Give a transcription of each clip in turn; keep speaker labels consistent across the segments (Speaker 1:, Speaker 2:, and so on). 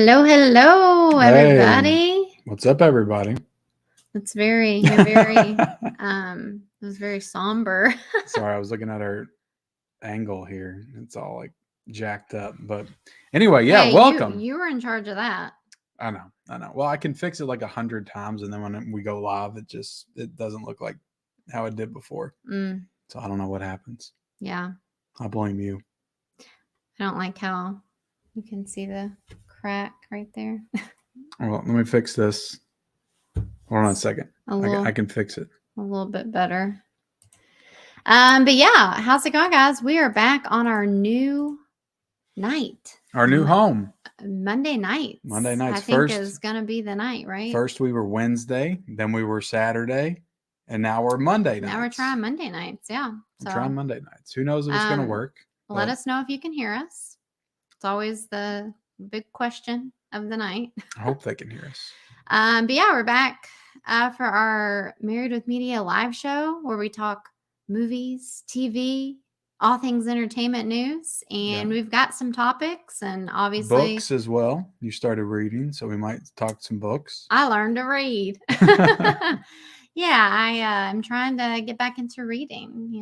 Speaker 1: Hello,
Speaker 2: Hey,
Speaker 1: everybody.
Speaker 2: what's up, everybody?
Speaker 1: You're very, it was very somber.
Speaker 2: Sorry, I was looking at our angle here. It's all like jacked up. But anyway, yeah,
Speaker 1: Hey,
Speaker 2: welcome.
Speaker 1: You were in charge of that.
Speaker 2: I know. Well, I can fix it like 100 times, and then when we go live, it doesn't look like how it did before. So I don't know what happens.
Speaker 1: Yeah.
Speaker 2: I blame you.
Speaker 1: I don't like how you can see the crack right there.
Speaker 2: Well, let me fix this. Hold on a second. I can fix it.
Speaker 1: A little bit better. But yeah, how's it going, guys? We are back on our new night.
Speaker 2: Our new home.
Speaker 1: Monday nights.
Speaker 2: Monday nights.
Speaker 1: I think is going to be the night, right?
Speaker 2: First we were Wednesday, then we were Saturday, and now we're Monday nights.
Speaker 1: Now we're trying Monday nights, yeah.
Speaker 2: We're trying Monday nights. Who knows if it's going to work?
Speaker 1: Let us know if you can hear us. It's always the big question of the night.
Speaker 2: I hope they can hear us.
Speaker 1: But yeah, we're back for our Married with Media live show where we talk movies, TV, all things entertainment news. And we've got some topics and obviously
Speaker 2: books as well. You started reading, so we might talk some books.
Speaker 1: I learned to read. Yeah, I'm trying to get back into reading,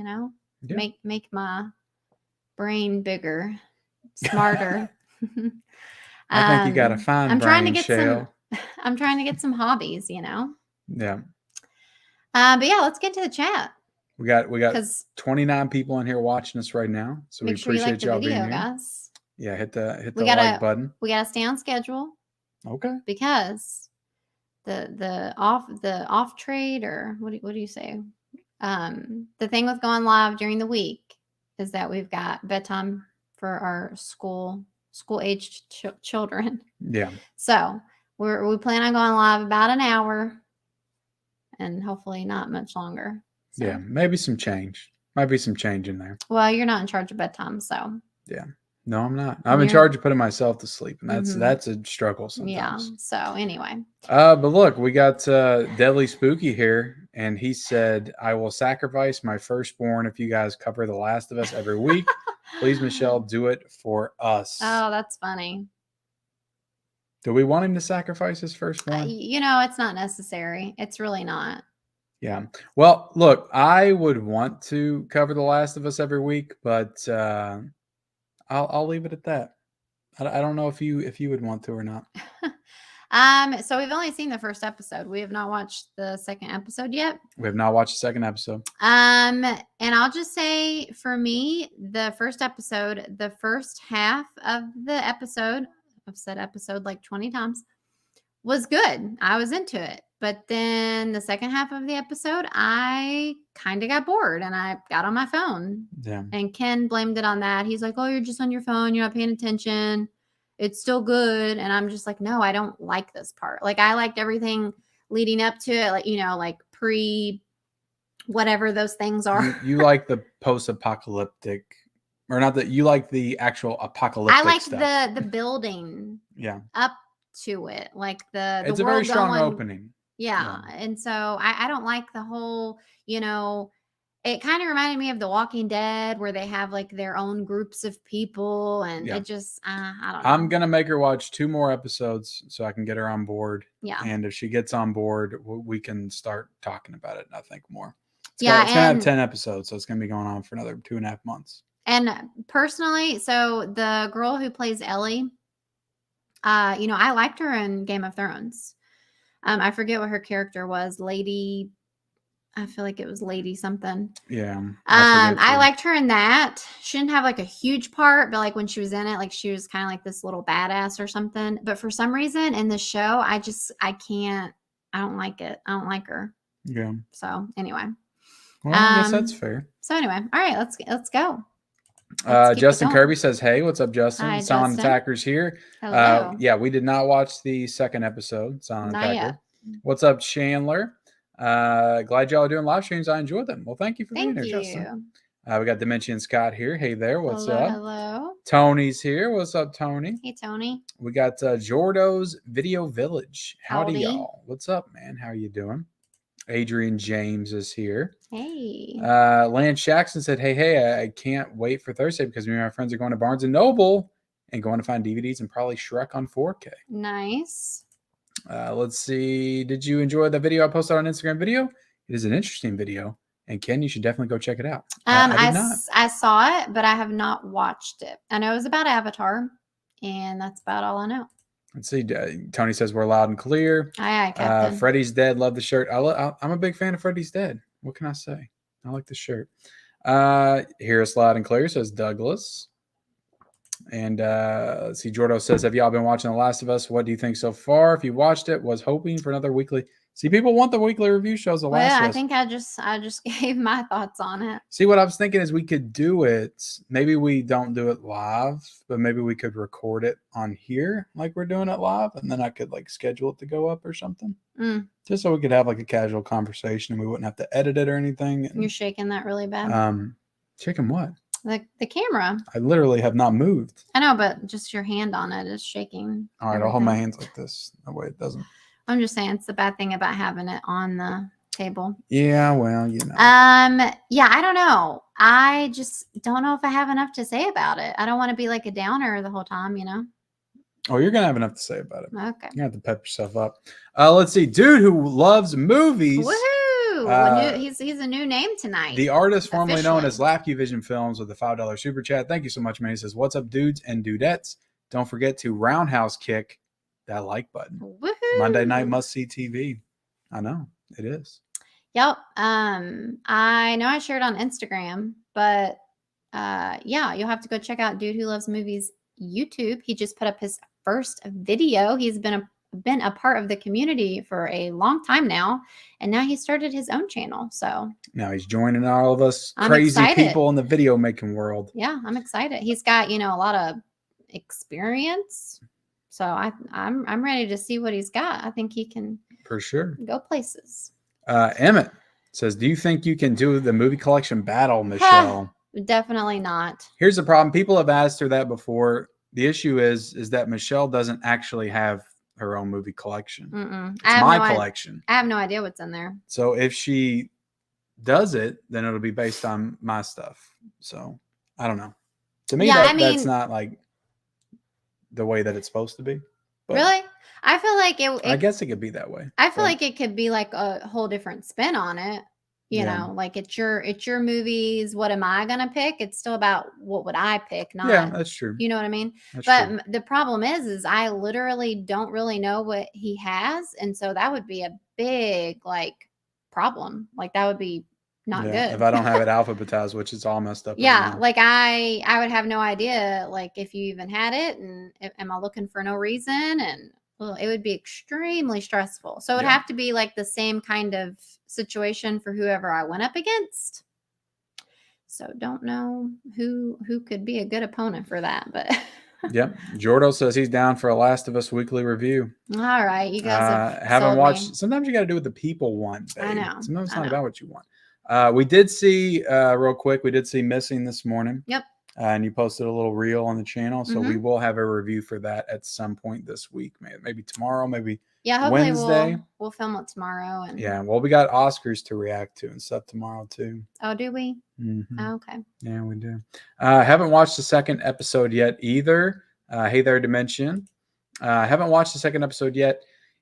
Speaker 1: make my brain bigger, smarter.
Speaker 2: I think you got a fine
Speaker 1: I'm
Speaker 2: brain,
Speaker 1: trying to get
Speaker 2: Shale.
Speaker 1: I'm trying to get some hobbies,
Speaker 2: Yeah.
Speaker 1: But yeah, let's get to the chat.
Speaker 2: We got 29 people in here watching us right now, so we appreciate y'all being here.
Speaker 1: Guys.
Speaker 2: Yeah, hit the like button.
Speaker 1: We gotta stay on schedule.
Speaker 2: Okay.
Speaker 1: Because the off trade, or what do you say? The thing with going live during the week is that we've got bedtime for our school aged children.
Speaker 2: Yeah.
Speaker 1: So we plan on going live about an hour, and hopefully not much longer. So.
Speaker 2: Yeah, maybe some change. Might be some change in there.
Speaker 1: Well, you're not in charge of bedtime, so.
Speaker 2: Yeah. No, I'm not. I'm in charge of putting myself to sleep, and that's a struggle sometimes.
Speaker 1: Yeah. So anyway.
Speaker 2: But look, we got Deadly Spooky here, and he said, "I will sacrifice my firstborn if you guys cover The Last of Us every week. Please, Michelle, do it for us."
Speaker 1: Oh, that's funny.
Speaker 2: Do we want him to sacrifice his firstborn?
Speaker 1: It's not necessary. It's really not.
Speaker 2: Yeah. Well, look, I would want to cover The Last of Us every week, but I'll leave it at that. I don't know if you would want to or not.
Speaker 1: So we've only seen the first episode. We have not watched the second episode yet.
Speaker 2: We have not watched the second episode.
Speaker 1: And I'll just say, for me, the first episode, the first half of the episode, I've said episode like 20 times, was good. I was into it. But then the second half of the episode, I kind of got bored and I got on my phone.
Speaker 2: Yeah.
Speaker 1: And Ken blamed it on that. He's like, "Oh, you're just on your phone. You're not paying attention. It's still good." And I'm just like, no, I don't like this part. Like, I liked everything leading up to it. Like, like pre whatever those things are.
Speaker 2: You like the post-apocalyptic, or not that you like the actual apocalyptic
Speaker 1: I like
Speaker 2: stuff.
Speaker 1: the building.
Speaker 2: Yeah.
Speaker 1: Up to it. Like
Speaker 2: it's a very strong opening.
Speaker 1: Yeah. And so I don't like the whole, it kind of reminded me of The Walking Dead, where they have like their own groups of people, and it just, I don't know.
Speaker 2: I'm going to make her watch 2 more episodes so I can get her on board.
Speaker 1: Yeah.
Speaker 2: And if she gets on board, we can start talking about it, I think, more. It's
Speaker 1: going
Speaker 2: to have 10 episodes, so it's going to be going on for another 2.5 months.
Speaker 1: And personally, so the girl who plays Ellie, I liked her in Game of Thrones. I forget what her character was. Lady, I feel like it was Lady something.
Speaker 2: Yeah.
Speaker 1: I liked her in that. She didn't have like a huge part, but like when she was in it, like she was kind of like this little badass or something. But for some reason in the show, I don't like it. I don't like her.
Speaker 2: Yeah.
Speaker 1: So anyway.
Speaker 2: Well, I guess that's fair.
Speaker 1: So anyway, all right, let's go.
Speaker 2: Justin Kirby says, "Hey, what's up, Justin?
Speaker 1: Hi,
Speaker 2: Silent
Speaker 1: Justin.
Speaker 2: Attackers here."
Speaker 1: Hello.
Speaker 2: Yeah, we did not watch the second episode. Silent
Speaker 1: Not
Speaker 2: Attacker.
Speaker 1: yet.
Speaker 2: What's up, Chandler? Glad y'all are doing live streams. I enjoyed them. Well, thank you for being here, Justin. We got Dimension Scott here. Hey there, what's up?
Speaker 1: Hello.
Speaker 2: Tony's here. What's up, Tony?
Speaker 1: Hey, Tony.
Speaker 2: We got Jordo's Video Village. Howdy,
Speaker 1: Howdy.
Speaker 2: y'all. What's up, man? How you doing? Adrian James is here.
Speaker 1: Hey.
Speaker 2: Lance Jackson said, hey, I can't wait for Thursday because me and my friends are going to Barnes & Noble and going to find DVDs and probably Shrek on 4K.
Speaker 1: Nice.
Speaker 2: Let's see. Did you enjoy the video I posted on Instagram video? It is an interesting video. And Ken, you should definitely go check it out. I did not.
Speaker 1: I saw it, but I have not watched it. I know it was about Avatar, and that's about all I know.
Speaker 2: Let's see. Tony says we're loud and clear.
Speaker 1: Aye, Captain.
Speaker 2: Freddy's Dead. Love the shirt. I'm a big fan of Freddy's Dead. What can I say? I like the shirt. Hear us loud and clear, says Douglas. And let's see. Jordo says, have y'all been watching The Last of Us? What do you think so far? If you watched it, was hoping for another weekly. See, people want the weekly review shows. The Last of Us.
Speaker 1: I think I just gave my thoughts on it.
Speaker 2: See, what I was thinking is we could do it. Maybe we don't do it live, but maybe we could record it on here like we're doing it live, and then I could like schedule it to go up or something. Just so we could have like a casual conversation and we wouldn't have to edit it or anything. And,
Speaker 1: you're shaking that really bad.
Speaker 2: Shaking what?
Speaker 1: The camera.
Speaker 2: I literally have not moved.
Speaker 1: I know, but just your hand on it is shaking.
Speaker 2: All right, I'll hold my hands like this. That way it doesn't.
Speaker 1: I'm just saying it's the bad thing about having it on the table.
Speaker 2: Yeah, well, you know.
Speaker 1: Yeah, I don't know. I just don't know if I have enough to say about it. I don't want to be like a downer the whole time, you know.
Speaker 2: Oh, you're gonna have enough to say about it.
Speaker 1: Okay.
Speaker 2: You have to pep yourself up. Let's see, dude who loves movies.
Speaker 1: Woohoo! He's a new name tonight.
Speaker 2: The artist formerly known as LacuVision Films with a $5 super chat. Thank you so much, man. He says, "What's up, dudes and dudettes? Don't forget to roundhouse kick that like button.
Speaker 1: Woohoo!
Speaker 2: Monday night must see TV." I know it is.
Speaker 1: Yep. I know I shared on Instagram, but yeah, you'll have to go check out Dude Who Loves Movies YouTube. He just put up his first video. He's been a part of the community for a long time now, and now he started his own channel. So
Speaker 2: now he's joining all of us crazy people in the video making world.
Speaker 1: Yeah, I'm excited. He's got, a lot of experience. So I'm ready to see what he's got. I think he can
Speaker 2: for sure
Speaker 1: go places.
Speaker 2: Emmett says, "Do you think you can do the movie collection battle, Michelle?"
Speaker 1: Definitely not.
Speaker 2: Here's the problem. People have asked her that before. The issue is that Michelle doesn't actually have her own movie collection. It's my collection.
Speaker 1: I have no idea what's in there.
Speaker 2: So if she does it, then it'll be based on my stuff. So I don't know. To me, that's not like the way that it's supposed to be. But
Speaker 1: really? I feel like
Speaker 2: I guess it could be that way.
Speaker 1: I feel like it could be like a whole different spin on it. You know, like it's your movies. What am I gonna pick? It's still about what would I pick, not
Speaker 2: that's true.
Speaker 1: You know what I mean?
Speaker 2: That's
Speaker 1: true. The problem is I literally don't really know what he has, and so that would be a big problem. Like that would be not good
Speaker 2: if I don't have it alphabetized, which is all messed up.
Speaker 1: Yeah, like I would have no idea like if you even had it, and am I looking for no reason, and it would be extremely stressful. So it would have to be like the same kind of situation for whoever I went up against. So don't know who could be a good opponent for that, but
Speaker 2: Yep. Jordo says he's down for a Last of Us weekly review.
Speaker 1: All right, you guys
Speaker 2: haven't watched. Sometimes you got to do what the people want. Babe.
Speaker 1: I know.
Speaker 2: Sometimes it's not about what you want. We did see real quick. We did see Missing this morning.
Speaker 1: Yep.
Speaker 2: And you posted a little reel on the channel, so we will have a review for that at some point this week. Maybe tomorrow, maybe
Speaker 1: hopefully
Speaker 2: Wednesday.
Speaker 1: We'll film it tomorrow. And
Speaker 2: well, we got Oscars to react to and stuff tomorrow too.
Speaker 1: Oh, do we?
Speaker 2: Mm-hmm.
Speaker 1: Oh, okay.
Speaker 2: Yeah, we do. Haven't watched the second episode yet either. Hey there, Dimension. Haven't watched the second episode yet.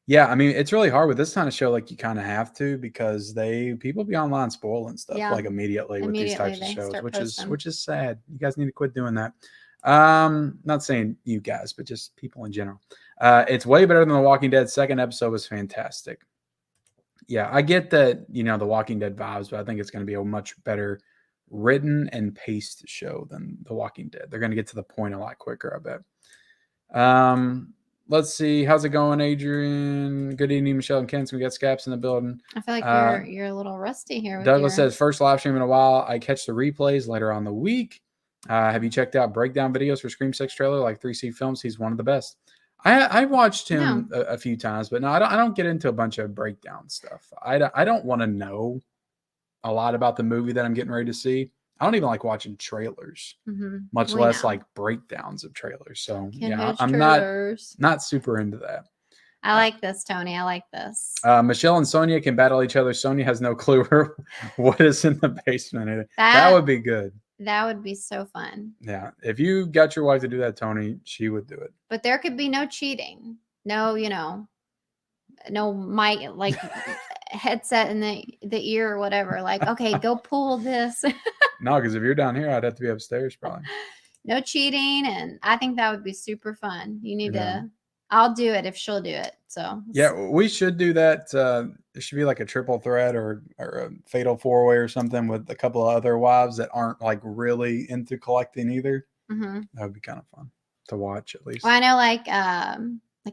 Speaker 2: Yeah, I mean, it's really hard with this kind of show. Like, you kind of have to, because people be online spoiling stuff like immediately with these types of shows, which is sad. You guys need to quit doing that. Not saying you guys, but just people in general. It's way better than The Walking Dead. Second episode was fantastic. Yeah, I get that, The Walking Dead vibes, but I think it's going to be a much better written and paced show than The Walking Dead. They're going to get to the point a lot quicker, I bet. Let's see. How's it going, Adrian? Good evening, Michelle and Ken. We got Scaps in the building.
Speaker 1: I feel like you're a little rusty here.
Speaker 2: Douglas says, first live stream in a while. I catch the replays later on the week. Have you checked out breakdown videos for Scream 6 trailer like 3C Films? He's one of the best. I watched him a few times, but no, I don't get into a bunch of breakdown stuff. I don't want to know a lot about the movie that I'm getting ready to see. I don't even like watching trailers, much less like breakdowns of trailers. So I'm not super into that.
Speaker 1: I like this, Tony. I like this.
Speaker 2: Michelle and Sonia can battle each other. Sonia has no clue what is in the basement. That would be good.
Speaker 1: That would be so fun.
Speaker 2: Yeah. If you got your wife to do that, Tony, she would do it.
Speaker 1: But there could be no cheating. No, no mic like headset in the ear or whatever. Like, okay, go pull this.
Speaker 2: No, because if you're down here, I'd have to be upstairs probably.
Speaker 1: No cheating, and I think that would be super fun. You need
Speaker 2: Yeah.
Speaker 1: to. I'll do it if she'll do it. So
Speaker 2: Yeah, we should do that. It should be like a triple threat or a fatal four-way or something with a couple of other wives that aren't like really into collecting either.
Speaker 1: Mm-hmm.
Speaker 2: That would be kind of fun to watch at least.
Speaker 1: Well, I know like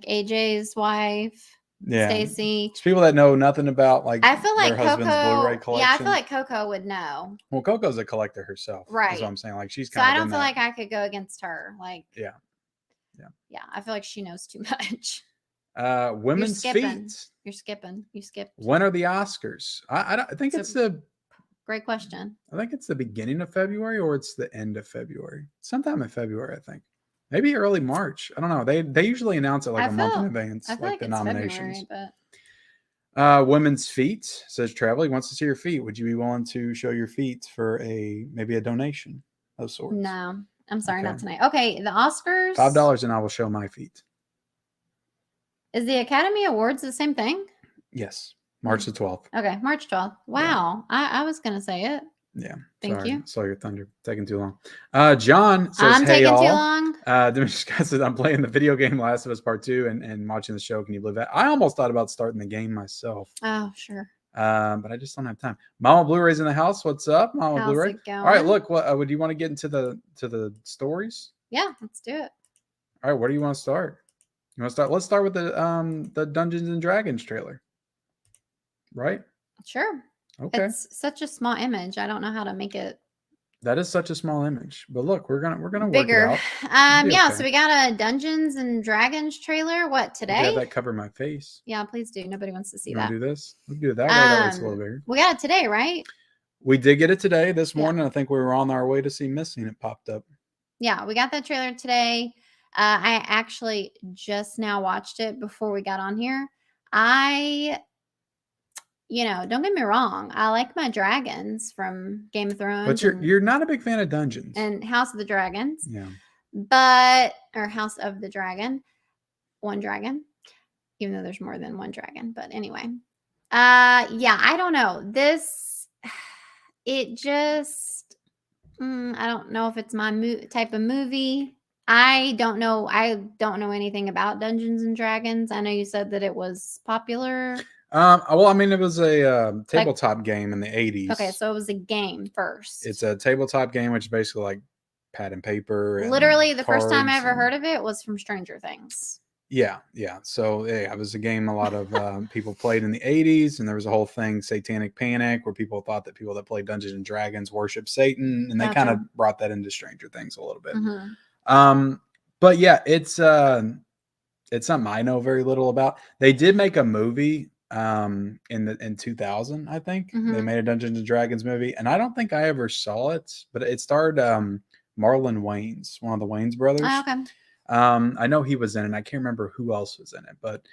Speaker 1: AJ's wife,
Speaker 2: Yeah,
Speaker 1: Stacy.
Speaker 2: it's people that know nothing about like
Speaker 1: I feel like
Speaker 2: their husband's Blu-ray
Speaker 1: Coco.
Speaker 2: collection.
Speaker 1: Yeah, I feel like Coco would know.
Speaker 2: Well, Coco's a collector herself,
Speaker 1: Right?
Speaker 2: That's what I'm saying. Like she's
Speaker 1: So
Speaker 2: kind
Speaker 1: I
Speaker 2: of
Speaker 1: don't feel like I could go against her. Like
Speaker 2: yeah.
Speaker 1: I feel like she knows too much.
Speaker 2: Women's
Speaker 1: skipping.
Speaker 2: feet.
Speaker 1: You're skipping. You skipped.
Speaker 2: When are the Oscars? I think it's the.
Speaker 1: Great question.
Speaker 2: I think it's the beginning of February or it's the end of February. Sometime in February, I think. Maybe early March. I don't know. They usually announce it like a month in advance,
Speaker 1: I feel like
Speaker 2: the
Speaker 1: it's
Speaker 2: nominations.
Speaker 1: February,
Speaker 2: but Women's feet, says Travel. He wants to see your feet. Would you be willing to show your feet for maybe a donation of sorts?
Speaker 1: No. I'm sorry,
Speaker 2: Okay.
Speaker 1: not tonight. Okay, the Oscars.
Speaker 2: $5 and I will show my feet.
Speaker 1: Is the Academy Awards the same thing?
Speaker 2: Yes. March the 12th.
Speaker 1: Okay, March 12th. Wow. Yeah. I was going to say it.
Speaker 2: Yeah.
Speaker 1: Thank you.
Speaker 2: Saw your thunder. Taking too long. John says,
Speaker 1: I'm
Speaker 2: hey,
Speaker 1: taking
Speaker 2: y'all.
Speaker 1: too long.
Speaker 2: This guy says, I'm playing the video game Last of Us Part 2 and watching the show. Can you believe that? I almost thought about starting the game myself.
Speaker 1: Oh, sure.
Speaker 2: But I just don't have time. Mama Blu-ray's in the house. What's up, Mama
Speaker 1: How's
Speaker 2: Blu-ray?
Speaker 1: it going?
Speaker 2: All right, look. What would you want to get into the stories?
Speaker 1: Yeah, let's do it.
Speaker 2: All right, where do you want to start? You want to start? Let's start with the Dungeons and Dragons trailer. Right?
Speaker 1: Sure.
Speaker 2: Okay.
Speaker 1: It's such a small image. I don't know how to make it.
Speaker 2: That is such a small image, but look, we're gonna
Speaker 1: bigger.
Speaker 2: work it out.
Speaker 1: Yeah.
Speaker 2: Okay.
Speaker 1: So we got a Dungeons and Dragons trailer. What today?
Speaker 2: Have that cover my face.
Speaker 1: Yeah, please do. Nobody wants to see
Speaker 2: You
Speaker 1: that.
Speaker 2: Do this. We can do it that way. That way it's a little bigger.
Speaker 1: We got it today, right?
Speaker 2: We did get it today. This morning, I think we were on our way to see Missing. It popped up.
Speaker 1: Yeah, we got that trailer today. I actually just now watched it before we got on here. Don't get me wrong. I like my dragons from Game of Thrones.
Speaker 2: But you're not a big fan of dungeons.
Speaker 1: And House of the Dragons.
Speaker 2: Yeah.
Speaker 1: Or House of the Dragon. One dragon. Even though there's more than one dragon. But anyway. I don't know. It just, I don't know if it's my type of movie. I don't know anything about Dungeons and Dragons. I know you said that it was popular.
Speaker 2: Well, I mean, it was a tabletop game in the 80s.
Speaker 1: Okay, so it was a game first.
Speaker 2: It's a tabletop game, which is basically like pad and paper. And
Speaker 1: literally, the first time I ever heard of it was from Stranger Things.
Speaker 2: Yeah. So it was a game a lot of people played in the 80s, and there was a whole thing, Satanic Panic, where people thought that people that played Dungeons and Dragons worship Satan, and they kind of brought that into Stranger Things a little bit.
Speaker 1: Mm-hmm.
Speaker 2: But yeah, it's something I know very little about. They did make a movie in 2000, I think.
Speaker 1: Mm-hmm.
Speaker 2: They made a Dungeons and Dragons movie, and I don't think I ever saw it, but it starred Marlon Wayans, one of the Wayans brothers.
Speaker 1: Oh, okay.
Speaker 2: I know he was in it. I can't remember who else was in it, but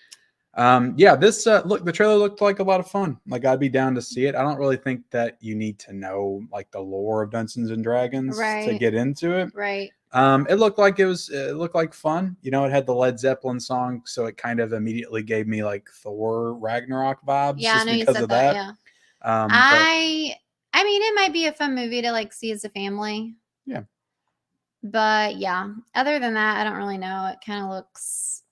Speaker 2: this the trailer looked like a lot of fun. Like I'd be down to see it. I don't really think that you need to know like the lore of Dungeons and Dragons to get into it.
Speaker 1: Right.
Speaker 2: It looked like fun. It had the Led Zeppelin song, so it kind of immediately gave me like Thor Ragnarok vibes.
Speaker 1: Yeah,
Speaker 2: just
Speaker 1: I know
Speaker 2: because
Speaker 1: you said
Speaker 2: of
Speaker 1: that.
Speaker 2: that.
Speaker 1: Yeah. I mean, it might be a fun movie to like see as a family.
Speaker 2: Yeah.
Speaker 1: But yeah, other than that, I don't really know. It kind of looks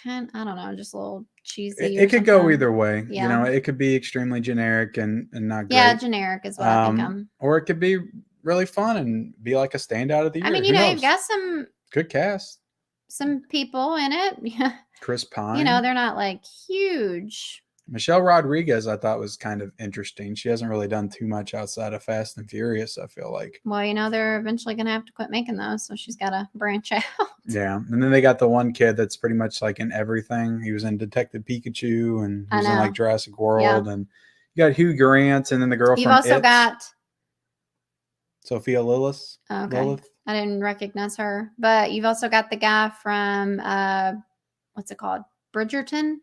Speaker 1: I don't know, just a little cheesy.
Speaker 2: It could go either way.
Speaker 1: Yeah.
Speaker 2: It could be extremely generic and not great.
Speaker 1: Yeah, generic is what I think.
Speaker 2: Or it could be really fun and be like a standout of the year.
Speaker 1: I mean, you've got some
Speaker 2: good cast,
Speaker 1: some people in it. Yeah.
Speaker 2: Chris Pine.
Speaker 1: They're not like huge.
Speaker 2: Michelle Rodriguez, I thought was kind of interesting. She hasn't really done too much outside of Fast and Furious, I feel like.
Speaker 1: Well, they're eventually going to have to quit making those, so she's got to branch out.
Speaker 2: Yeah, and then they got the one kid that's pretty much like in everything. He was in Detective Pikachu, and he was in like Jurassic World, and you got Hugh Grant, and then the girl
Speaker 1: You've
Speaker 2: from
Speaker 1: also
Speaker 2: It.
Speaker 1: got
Speaker 2: Sophia Lillis.
Speaker 1: Okay.
Speaker 2: Lilith.
Speaker 1: I didn't recognize her, but you've also got the guy from what's it called? Bridgerton.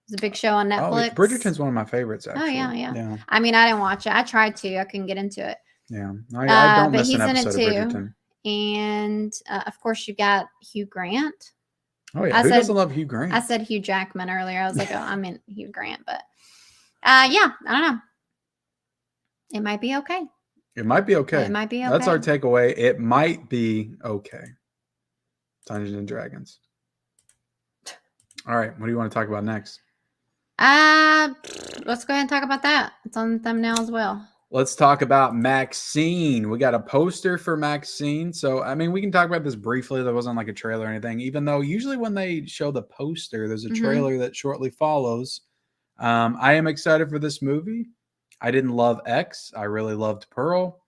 Speaker 1: It's a big show on Netflix.
Speaker 2: Oh, Bridgerton's one of my favorites, actually.
Speaker 1: Oh, yeah. I mean, I didn't watch it. I tried to. I couldn't get into it.
Speaker 2: Yeah, I don't
Speaker 1: But
Speaker 2: miss an
Speaker 1: he's in it
Speaker 2: episode of
Speaker 1: too.
Speaker 2: Bridgerton.
Speaker 1: And of course, you got Hugh Grant.
Speaker 2: Oh yeah,
Speaker 1: I
Speaker 2: who
Speaker 1: said-
Speaker 2: doesn't love Hugh Grant?
Speaker 1: I said Hugh Jackman earlier. I was like, oh, I meant Hugh Grant. But yeah, I don't know. It might be okay.
Speaker 2: It might be okay.
Speaker 1: It might be okay.
Speaker 2: That's our takeaway. It might be okay. Dungeons and Dragons. All right, what do you want to talk about next?
Speaker 1: Let's go ahead and talk about that. It's on the thumbnail as well.
Speaker 2: Let's talk about Maxine. We got a poster for Maxine. So, I mean, we can talk about this briefly. There wasn't like a trailer or anything, even though usually when they show the poster, there's a trailer that shortly follows. I am excited for this movie. I didn't love X. I really loved Pearl.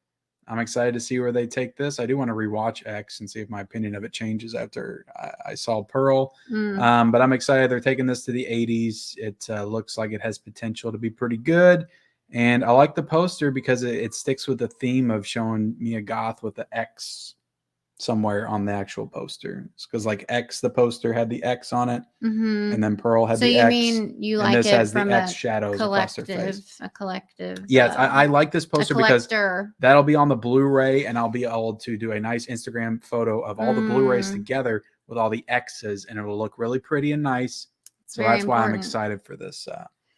Speaker 2: I'm excited to see where they take this. I do want to rewatch X and see if my opinion of it changes after I saw Pearl. But I'm excited they're taking this to the 80s. It looks like it has potential to be pretty good. And I like the poster because it sticks with the theme of showing Mia Goth with the X somewhere on the actual poster. Because like X, the poster had the X on it, and then Pearl had the X.
Speaker 1: So you mean you
Speaker 2: and
Speaker 1: like
Speaker 2: this
Speaker 1: it
Speaker 2: has
Speaker 1: from
Speaker 2: the X shadows across their face.
Speaker 1: a collective?
Speaker 2: Yes, I like this poster because
Speaker 1: collector.
Speaker 2: that'll be on the Blu-ray, and I'll be able to do a nice Instagram photo of all the Blu-rays together with all the X's, and it'll look really pretty and nice. So that's why I'm excited for this.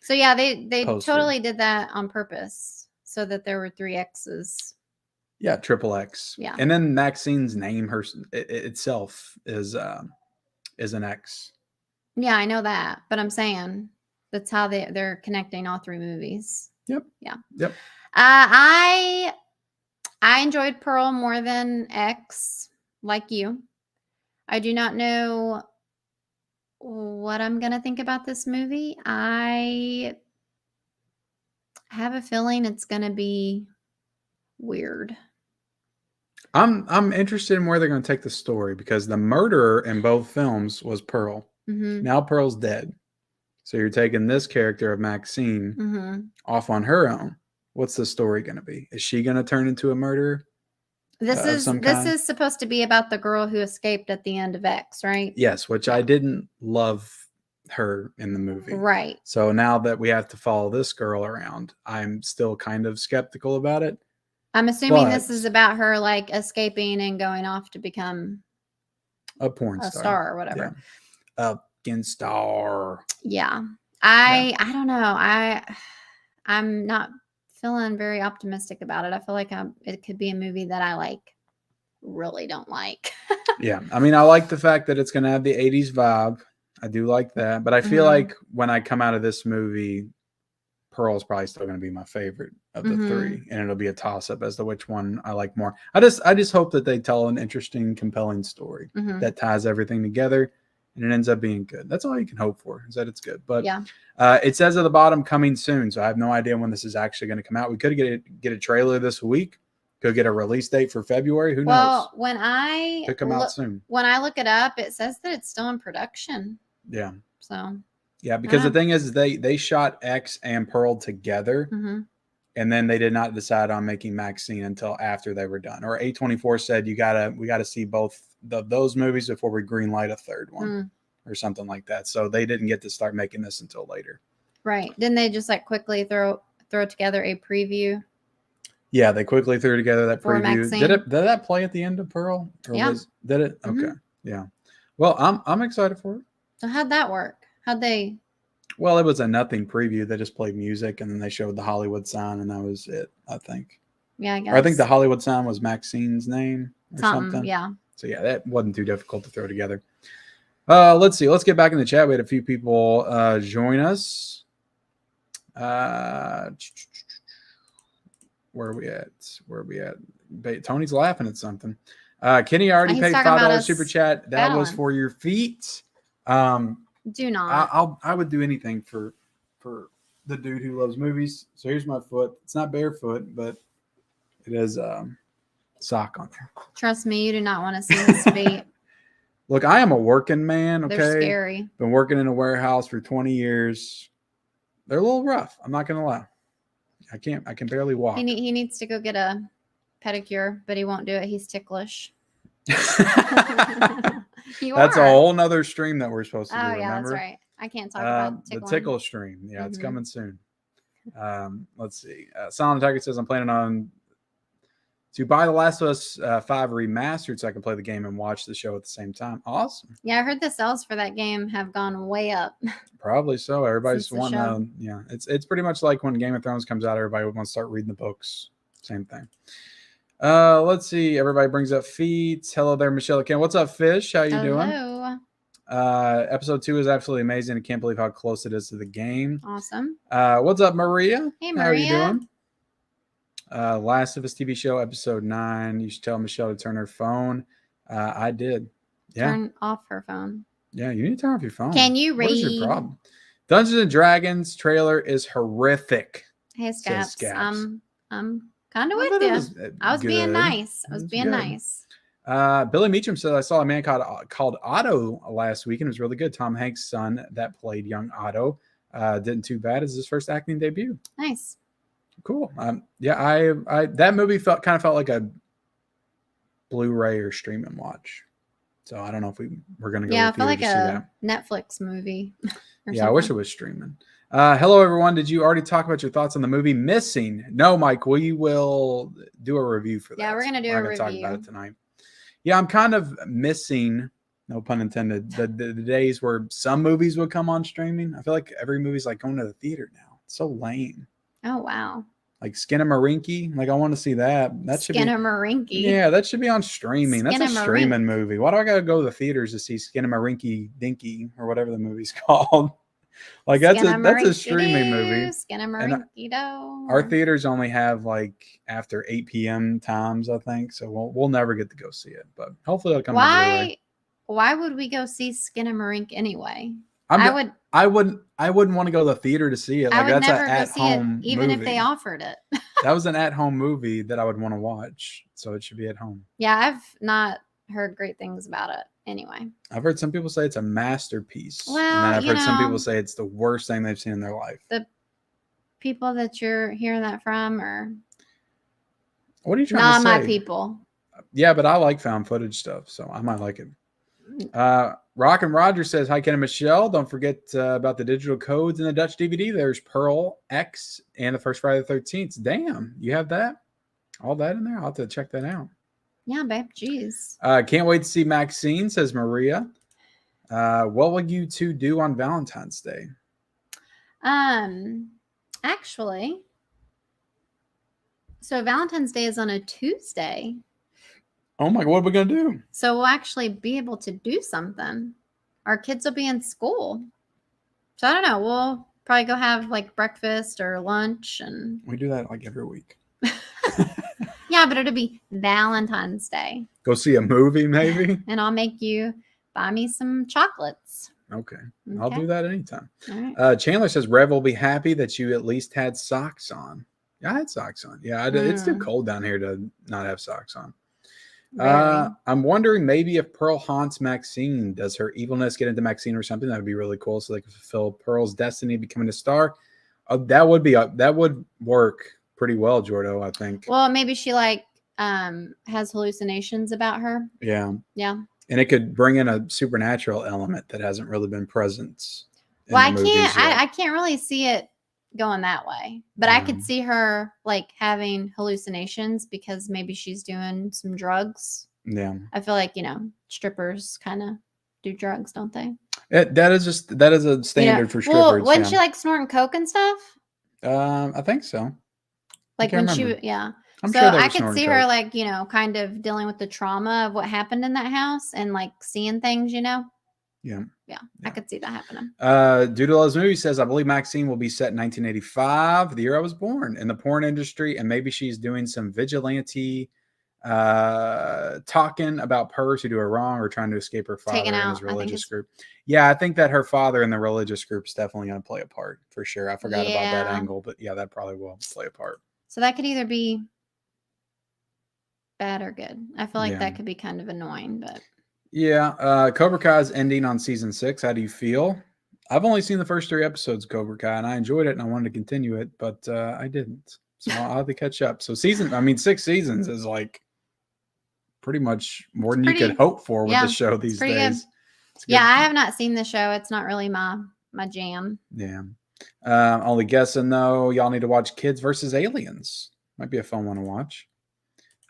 Speaker 1: So yeah, they
Speaker 2: poster.
Speaker 1: totally did that on purpose so that there were 3 X's.
Speaker 2: Yeah, triple X.
Speaker 1: Yeah.
Speaker 2: And then Maxine's name itself is an X.
Speaker 1: Yeah, I know that, but I'm saying that's how they're connecting all 3 movies.
Speaker 2: Yep.
Speaker 1: Yeah.
Speaker 2: Yep.
Speaker 1: I enjoyed Pearl more than X, like you. I do not know what I'm gonna think about this movie. I have a feeling it's gonna be weird.
Speaker 2: I'm interested in where they're going to take the story because the murderer in both films was Pearl. Now Pearl's dead. So you're taking this character of Maxine off on her own. What's the story going to be? Is she going to turn into a murderer?
Speaker 1: This is supposed to be about the girl who escaped at the end of X, right?
Speaker 2: Yes, which I didn't love her in the movie.
Speaker 1: Right.
Speaker 2: So now that we have to follow this girl around, I'm still kind of skeptical about it.
Speaker 1: I'm assuming this is about her like escaping and going off to become
Speaker 2: a porn
Speaker 1: star or whatever.
Speaker 2: Yeah. A star.
Speaker 1: Yeah. I don't know. I'm not feeling very optimistic about it. I feel like it could be a movie that I like really don't like.
Speaker 2: Yeah. I mean, I like the fact that it's going to have the 80s vibe. I do like that. But I feel like when I come out of this movie, Pearl's probably still going to be my favorite of the 3, and it'll be a toss-up as to which one I like more. I just hope that they tell an interesting, compelling story that ties everything together, and it ends up being good. That's all you can hope for, is that it's good. But it says at the bottom, coming soon, so I have no idea when this is actually going to come out. We could get a trailer this week. Could get a release date for February. Who knows?
Speaker 1: Well, when I
Speaker 2: could come out soon.
Speaker 1: When I look it up, it says that it's still in production.
Speaker 2: Yeah.
Speaker 1: So.
Speaker 2: Yeah, because the thing is, they shot X and Pearl together, and then they did not decide on making Maxine until after they were done. Or A24 said we gotta see both those movies before we greenlight a third one, or something like that. So they didn't get to start making this until later.
Speaker 1: Right? Didn't they just like quickly throw together a preview?
Speaker 2: Yeah, they quickly threw together that preview.
Speaker 1: Maxine.
Speaker 2: Did that play at the end of Pearl? Or did it? Okay. Yeah. Well, I'm excited for it.
Speaker 1: So how'd that work? How'd they?
Speaker 2: Well, it was a nothing preview. They just played music, and then they showed the Hollywood sign, and that was it, I think.
Speaker 1: Yeah, I guess.
Speaker 2: Or I think the Hollywood sign was Maxine's name or something.
Speaker 1: Yeah.
Speaker 2: So, yeah, that wasn't too difficult to throw together. Let's see. Let's get back in the chat. We had a few people join us. Where are we at? Tony's laughing at something. Kenny already paid $5 super chat. That was for your feet.
Speaker 1: Do not.
Speaker 2: I would do anything for the dude who loves movies. So here's my foot. It's not barefoot, but it is sock on there.
Speaker 1: Trust me, you do not want to see his feet.
Speaker 2: Look, I am a working man. Okay,
Speaker 1: they're scary.
Speaker 2: Been working in a warehouse for 20 years. They're a little rough. I'm not gonna lie. I can barely walk.
Speaker 1: He needs to go get a pedicure, but he won't do it. He's ticklish.
Speaker 2: That's a whole nother stream that we're supposed to do.
Speaker 1: Yeah,
Speaker 2: remember?
Speaker 1: that's right. I can't talk about tickling.
Speaker 2: The tickle stream. Yeah, it's coming soon. Let's see. Silent Tiger says I'm planning on to buy The Last of Us 5 remastered so I can play the game and watch the show at the same time. Awesome.
Speaker 1: Yeah, I heard the sales for that game have gone way up.
Speaker 2: Probably so. Everybody's
Speaker 1: Since the
Speaker 2: wanting
Speaker 1: show.
Speaker 2: to, yeah. It's pretty much like when Game of Thrones comes out, everybody would want to start reading the books. Same thing. Let's see. Everybody brings up feet. Hello there, Michelle Ken. What's up, Fish? How you doing?
Speaker 1: Hello.
Speaker 2: Episode 2 is absolutely amazing. I can't believe how close it is to the game.
Speaker 1: Awesome.
Speaker 2: What's up, Maria?
Speaker 1: Hey,
Speaker 2: How are you
Speaker 1: Maria.
Speaker 2: doing? Last of Us TV show, episode 9. You should tell Michelle to turn her phone. I did. Yeah.
Speaker 1: Turn off her phone.
Speaker 2: Yeah, you need to turn off your phone.
Speaker 1: Can you
Speaker 2: What is your
Speaker 1: read?
Speaker 2: problem? Dungeons and Dragons trailer is horrific.
Speaker 1: Hey,
Speaker 2: Says
Speaker 1: Scaps.
Speaker 2: Scaps.
Speaker 1: I'm kind of
Speaker 2: I
Speaker 1: with
Speaker 2: thought it
Speaker 1: you.
Speaker 2: was,
Speaker 1: I was being
Speaker 2: good.
Speaker 1: nice. I was
Speaker 2: It was
Speaker 1: being
Speaker 2: good.
Speaker 1: nice.
Speaker 2: Billy Meacham said, I saw a man called Otto last week, and it was really good. Tom Hanks' son that played young Otto didn't too bad as his first acting debut.
Speaker 1: Nice.
Speaker 2: Cool. Yeah, I that movie felt like a Blu-ray or streaming watch. So I don't know if we're gonna go.
Speaker 1: Yeah, I
Speaker 2: to
Speaker 1: feel like
Speaker 2: theater to see
Speaker 1: a Netflix movie.
Speaker 2: Yeah, I wish it was streaming. Hello, everyone. Did you already talk about your thoughts on the movie Missing? No, Mike. We will do a review for that.
Speaker 1: Yeah, we're gonna do
Speaker 2: We're
Speaker 1: a
Speaker 2: not gonna
Speaker 1: review.
Speaker 2: talk about it tonight. Yeah, I'm kind of missing, no pun intended, the days where some movies would come on streaming. I feel like every movie's like going to the theater now. It's so lame.
Speaker 1: Oh wow.
Speaker 2: Like Skinnamarink. Like I want to see that. That should be.
Speaker 1: Skinnamarink.
Speaker 2: Yeah, that should be on streaming. That's a
Speaker 1: Skinnamarink.
Speaker 2: streaming movie. Why do I gotta go to the theaters to see Skinnamarink Dinky or whatever the movie's called? Like that's a streaming movie.
Speaker 1: Skinnamarink-do.
Speaker 2: Our theaters only have like after 8 p.m. times, I think. So we'll never get to go see it. But hopefully it'll come to Blu-ray.
Speaker 1: Why would we go see Skinnamarink anyway?
Speaker 2: I wouldn't want to go to the theater to see it. Like
Speaker 1: I would
Speaker 2: that's
Speaker 1: never
Speaker 2: an
Speaker 1: go
Speaker 2: at
Speaker 1: see it,
Speaker 2: home
Speaker 1: even
Speaker 2: movie.
Speaker 1: if they offered it.
Speaker 2: That was an at-home movie that I would want to watch. So it should be at home.
Speaker 1: Yeah, I've not heard great things about it. Anyway,
Speaker 2: I've heard some people say it's a masterpiece.
Speaker 1: Well,
Speaker 2: and then I've heard some
Speaker 1: know,
Speaker 2: people say it's the worst thing they've seen in their life.
Speaker 1: The people that you're hearing that from are
Speaker 2: what are you trying
Speaker 1: not
Speaker 2: to say?
Speaker 1: my people.
Speaker 2: Yeah, but I like found footage stuff, so I might like it. Rock and Roger says, hi, Ken and Michelle. Don't forget about the digital codes in the Dutch DVD. There's Pearl, X, and the first Friday the 13th. Damn, you have that? All that in there? I'll have to check that out.
Speaker 1: Yeah, babe. Jeez.
Speaker 2: Can't wait to see Maxine, says Maria. What will you two do on Valentine's Day?
Speaker 1: Actually, so Valentine's Day is on a Tuesday.
Speaker 2: Oh my God, what are we going to do?
Speaker 1: So we'll actually be able to do something. Our kids will be in school. So I don't know. We'll probably go have like breakfast or lunch. And
Speaker 2: we do that like every week.
Speaker 1: yeah, but it'll be Valentine's Day.
Speaker 2: Go see a movie maybe?
Speaker 1: And I'll make you buy me some chocolates.
Speaker 2: Okay. I'll do that anytime.
Speaker 1: All right.
Speaker 2: Chandler says, Rev will be happy that you at least had socks on. Yeah, I had socks on. Yeah, it's too cold down here to not have socks on.
Speaker 1: Really?
Speaker 2: I'm wondering maybe if Pearl haunts Maxine, does her evilness get into Maxine or something? That would be really cool. So they can fulfill Pearl's destiny, becoming a star. That would work pretty well, Jordo, I think.
Speaker 1: Well, maybe she has hallucinations about her.
Speaker 2: Yeah.
Speaker 1: Yeah.
Speaker 2: And it could bring in a supernatural element that hasn't really been present.
Speaker 1: Well, I can't really see it going that way, but I could see her like having hallucinations because maybe she's doing some drugs.
Speaker 2: Yeah.
Speaker 1: I feel like, strippers kind of do drugs, don't they?
Speaker 2: That is a standard for strippers.
Speaker 1: Well, wasn't she like snorting coke and stuff?
Speaker 2: I think so.
Speaker 1: Like when she, yeah.
Speaker 2: I'm
Speaker 1: so
Speaker 2: sure
Speaker 1: I could see her like, kind of dealing with the trauma of what happened in that house and like seeing things, Yeah. Yeah. I could see that happening.
Speaker 2: Doodle's movie says, I believe Maxine will be set in 1985, the year I was born, in the porn industry, and maybe she's doing some vigilante talking about pervs who do her wrong or trying to escape her father and his religious group. Yeah, I think that her father in the religious group is definitely going to play a part for sure. I forgot about that angle, but yeah, that probably will play a part.
Speaker 1: So that could either be bad or good. I feel like that could be kind of annoying, but
Speaker 2: yeah. Cobra Kai's ending on season 6. How do you feel? I've only seen the first 3 episodes of Cobra Kai and I enjoyed it and I wanted to continue it, but I didn't. So I'll have to catch up. So 6 seasons is like pretty much more than you could hope for with the show these days.
Speaker 1: Yeah, I have not seen the show. It's not really my jam.
Speaker 2: Yeah. Only guessing though, y'all need to watch Kids versus Aliens. Might be a fun one to watch.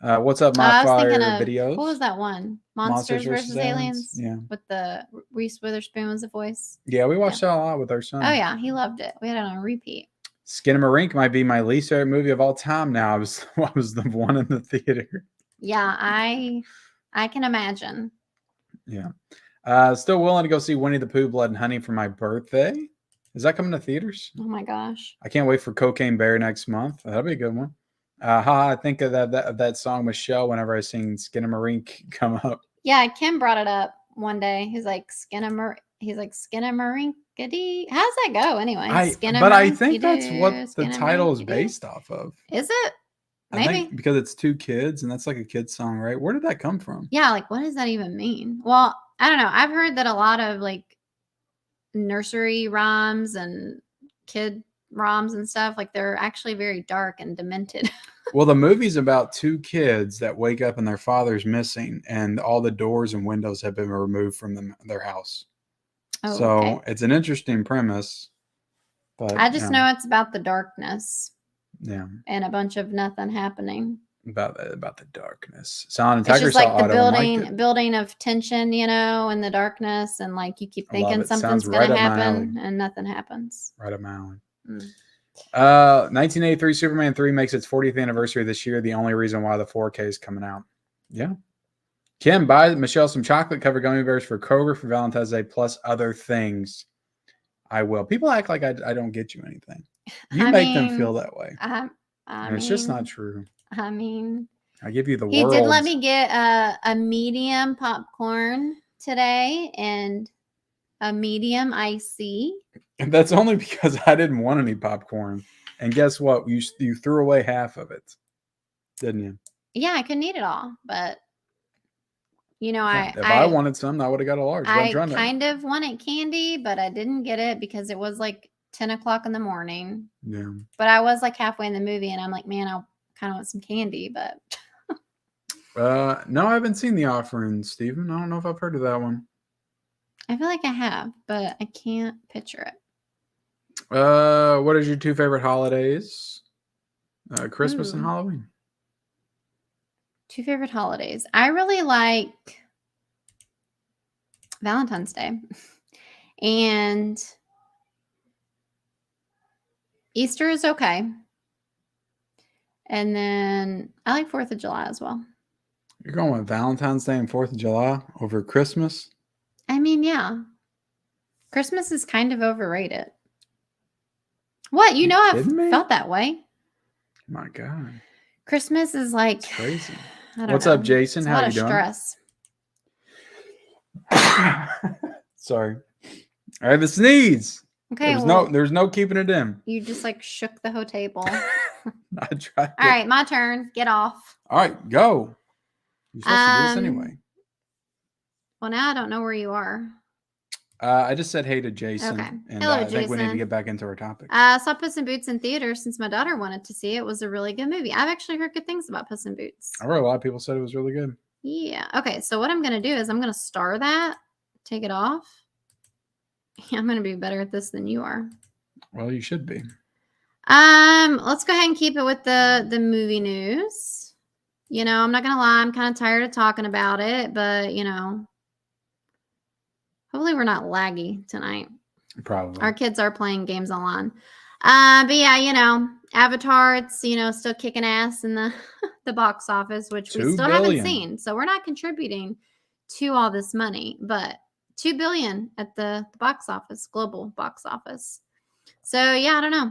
Speaker 2: What's up, my
Speaker 1: I was thinking
Speaker 2: fire
Speaker 1: of
Speaker 2: videos?
Speaker 1: what was that one? Monsters versus Aliens.
Speaker 2: Yeah.
Speaker 1: With the Reese Witherspoon was the voice.
Speaker 2: Yeah, we watched that a lot with our son.
Speaker 1: Oh yeah, he loved it. We had it on repeat.
Speaker 2: Skinamarink might be my least favorite movie of all time now. I was the one in the theater.
Speaker 1: Yeah, I can imagine.
Speaker 2: Yeah. Still willing to go see Winnie the Pooh, Blood and Honey for my birthday. Is that coming to theaters?
Speaker 1: Oh my gosh.
Speaker 2: I can't wait for Cocaine Bear next month. That'll be a good one. I think of that song Michelle whenever I sing Skinamarink come up.
Speaker 1: Yeah, Kim brought it up one day. He's like Skinamarinkity. How's that go anyway?
Speaker 2: But I think that's what the title is based off of.
Speaker 1: Is it? Maybe.
Speaker 2: I think because it's two kids and that's like a kid's song, right? Where did that come from?
Speaker 1: Yeah, like what does that even mean? Well, I don't know. I've heard that a lot of like nursery rhymes and kid ROMs and stuff, like they're actually very dark and demented.
Speaker 2: Well, the movie's about two kids that wake up and their father's missing and all the doors and windows have been removed from their house.
Speaker 1: Oh,
Speaker 2: so
Speaker 1: okay.
Speaker 2: It's an interesting premise. But
Speaker 1: I just know it's about the darkness.
Speaker 2: Yeah.
Speaker 1: And a bunch of nothing happening.
Speaker 2: About the darkness. Silent
Speaker 1: It's
Speaker 2: Tiger
Speaker 1: just like
Speaker 2: saw
Speaker 1: the building of tension, you know, in the darkness, and like you keep thinking something's going to happen and nothing happens.
Speaker 2: Right up my alley. 1983 Superman 3 makes its 40th anniversary this year. The only reason why the 4K is coming out. Yeah. Kim, buy Michelle some chocolate covered gummy bears for Kroger for Valentine's Day plus other things. I will. People act like I don't get you anything. You make them feel that way. And it's just not true.
Speaker 1: I mean,
Speaker 2: I give you the
Speaker 1: he
Speaker 2: world.
Speaker 1: did let me get a medium popcorn today and a medium icy.
Speaker 2: And that's only because I didn't want any popcorn. And guess what? You threw away half of it, didn't you?
Speaker 1: Yeah, I couldn't eat it all, but you know,
Speaker 2: if I wanted some, I would have got a large.
Speaker 1: I kind of wanted candy, but I didn't get it because it was like 10 o'clock in the morning.
Speaker 2: Yeah.
Speaker 1: But I was like halfway in the movie, and I'm like, man, I kind of want some candy, but.
Speaker 2: No, I haven't seen The Offering, Stephen. I don't know if I've heard of that one.
Speaker 1: I feel like I have, but I can't picture it.
Speaker 2: What is your two favorite holidays? Christmas and Halloween.
Speaker 1: Two favorite holidays. I really like Valentine's Day and Easter is okay. And then I like 4th of July as well.
Speaker 2: You're going with Valentine's Day and 4th of July over Christmas?
Speaker 1: I mean, yeah. Christmas is kind of overrated. What? You know, I've felt that way.
Speaker 2: My God.
Speaker 1: Christmas is like
Speaker 2: it's crazy.
Speaker 1: What's
Speaker 2: up, Jason?
Speaker 1: How
Speaker 2: you doing?
Speaker 1: Stress.
Speaker 2: Sorry. I have a sneeze.
Speaker 1: Okay.
Speaker 2: There's no keeping it in.
Speaker 1: You just like shook the whole table.
Speaker 2: I tried.
Speaker 1: All right, my turn. Get off.
Speaker 2: All right, go. You're supposed to do this anyway.
Speaker 1: Well, now I don't know where you are.
Speaker 2: I just said hey to Jason.
Speaker 1: Okay.
Speaker 2: And
Speaker 1: Hello,
Speaker 2: I
Speaker 1: Jason.
Speaker 2: think we need to get back into our topic.
Speaker 1: Saw Puss in Boots in theater since my daughter wanted to see it. It was a really good movie. I've actually heard good things about Puss in Boots.
Speaker 2: I heard a lot of people said it was really good.
Speaker 1: Yeah. Okay. So what I'm going to do is I'm going to star that, take it off. I'm going to be better at this than you are.
Speaker 2: Well, you should be.
Speaker 1: Let's go ahead and keep it with the movie news. You know, I'm not going to lie. I'm kind of tired of talking about it, but you know, hopefully we're not laggy tonight.
Speaker 2: Probably.
Speaker 1: Our kids are playing games online. But yeah, you know, Avatar, it's, you know, still kicking ass in the box office, which we still haven't seen. So we're not contributing to all this money, but $2 billion at the box office, global box office. So yeah, I don't know.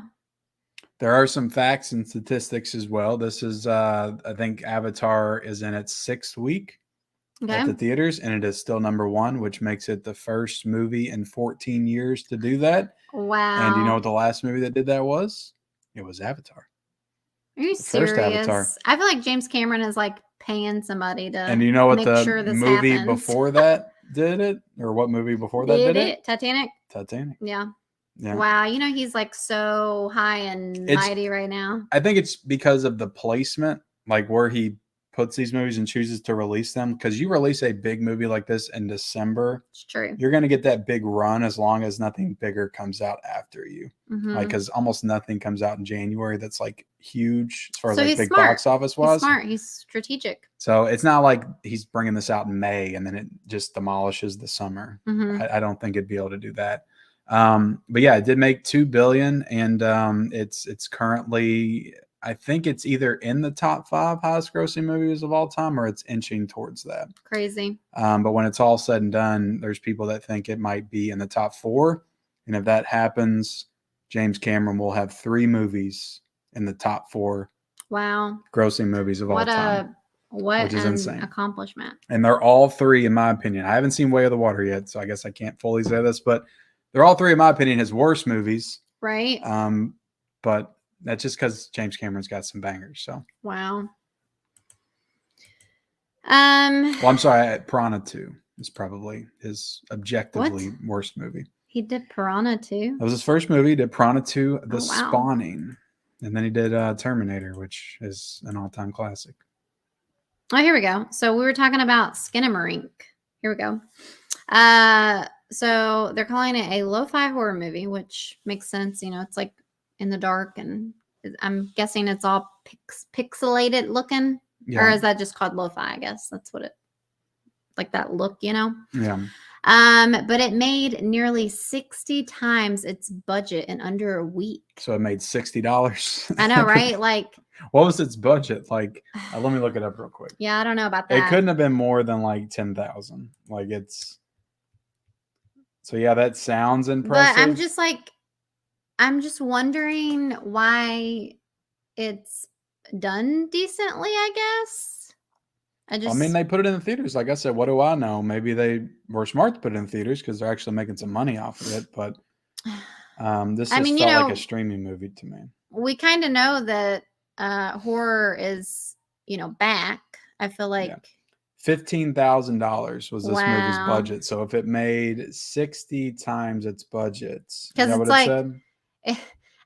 Speaker 2: There are some facts and statistics as well. This is, I think Avatar is in its 6th week at the theaters, and it is still #1, which makes it the first movie in 14 years to do that.
Speaker 1: Wow.
Speaker 2: And you know what the last movie that did that was? It was Avatar.
Speaker 1: Are you serious? First Avatar. I feel like James Cameron is like paying somebody to.
Speaker 2: And you know what the movie
Speaker 1: happens.
Speaker 2: Before that did it? Or what movie before that did it?
Speaker 1: Titanic.
Speaker 2: Yeah.
Speaker 1: Wow. You know, he's like so high and mighty right now.
Speaker 2: I think it's because of the placement, like where he puts these movies and chooses to release them, because you release a big movie like this in December,
Speaker 1: It's true.
Speaker 2: you're going to get that big run as long as nothing bigger comes out after you. Like, because almost nothing comes out in January that's like huge as far as like big box office
Speaker 1: He's
Speaker 2: was.
Speaker 1: smart. He's strategic.
Speaker 2: So it's not like he's bringing this out in May and then it just demolishes the summer. I don't think it'd be able to do that. But yeah, it did make $2 billion, and it's currently, I think it's either in the top 5 highest grossing movies of all time, or it's inching towards that.
Speaker 1: Crazy.
Speaker 2: But when it's all said and done, there's people that think it might be in the top 4. And if that happens, James Cameron will have 3 movies in the top 4 grossing movies of all time.
Speaker 1: What
Speaker 2: is
Speaker 1: an
Speaker 2: insane
Speaker 1: accomplishment.
Speaker 2: And they're all 3, in my opinion. I haven't seen Way of the Water yet, so I guess I can't fully say this, but they're all 3, in my opinion, his worst movies.
Speaker 1: Right.
Speaker 2: But that's just because James Cameron's got some bangers. So
Speaker 1: wow.
Speaker 2: Well, I'm sorry, Piranha 2 is probably his objectively worst movie.
Speaker 1: He did Piranha 2.
Speaker 2: That was his first movie. He did Piranha 2, The Spawning. And then he did Terminator, which is an all-time classic.
Speaker 1: Oh, here we go. So we were talking about Skinamarink. Here we go. So they're calling it a lo-fi horror movie, which makes sense. You know, it's like in the dark, and I'm guessing it's all pixelated looking. Yeah. Or is that just called lo-fi? I guess that's what it, like that look, you know?
Speaker 2: Yeah.
Speaker 1: But it made nearly 60 times its budget in under a week.
Speaker 2: So it made $60.
Speaker 1: I know, right? Like,
Speaker 2: what was its budget? Like, let me look it up real quick.
Speaker 1: Yeah, I don't know about that.
Speaker 2: It couldn't have been more than like 10,000. Like, it's, so yeah, that sounds impressive.
Speaker 1: But I'm just wondering why it's done decently, I guess.
Speaker 2: I mean, they put it in the theaters. Like I said, what do I know? Maybe they were smart to put it in theaters because they're actually making some money off of it. But this just felt like a streaming movie to me.
Speaker 1: We kind of know that horror is, back. I feel like
Speaker 2: $15,000 was this movie's budget. So if it made 60 times its budget, is that what it said?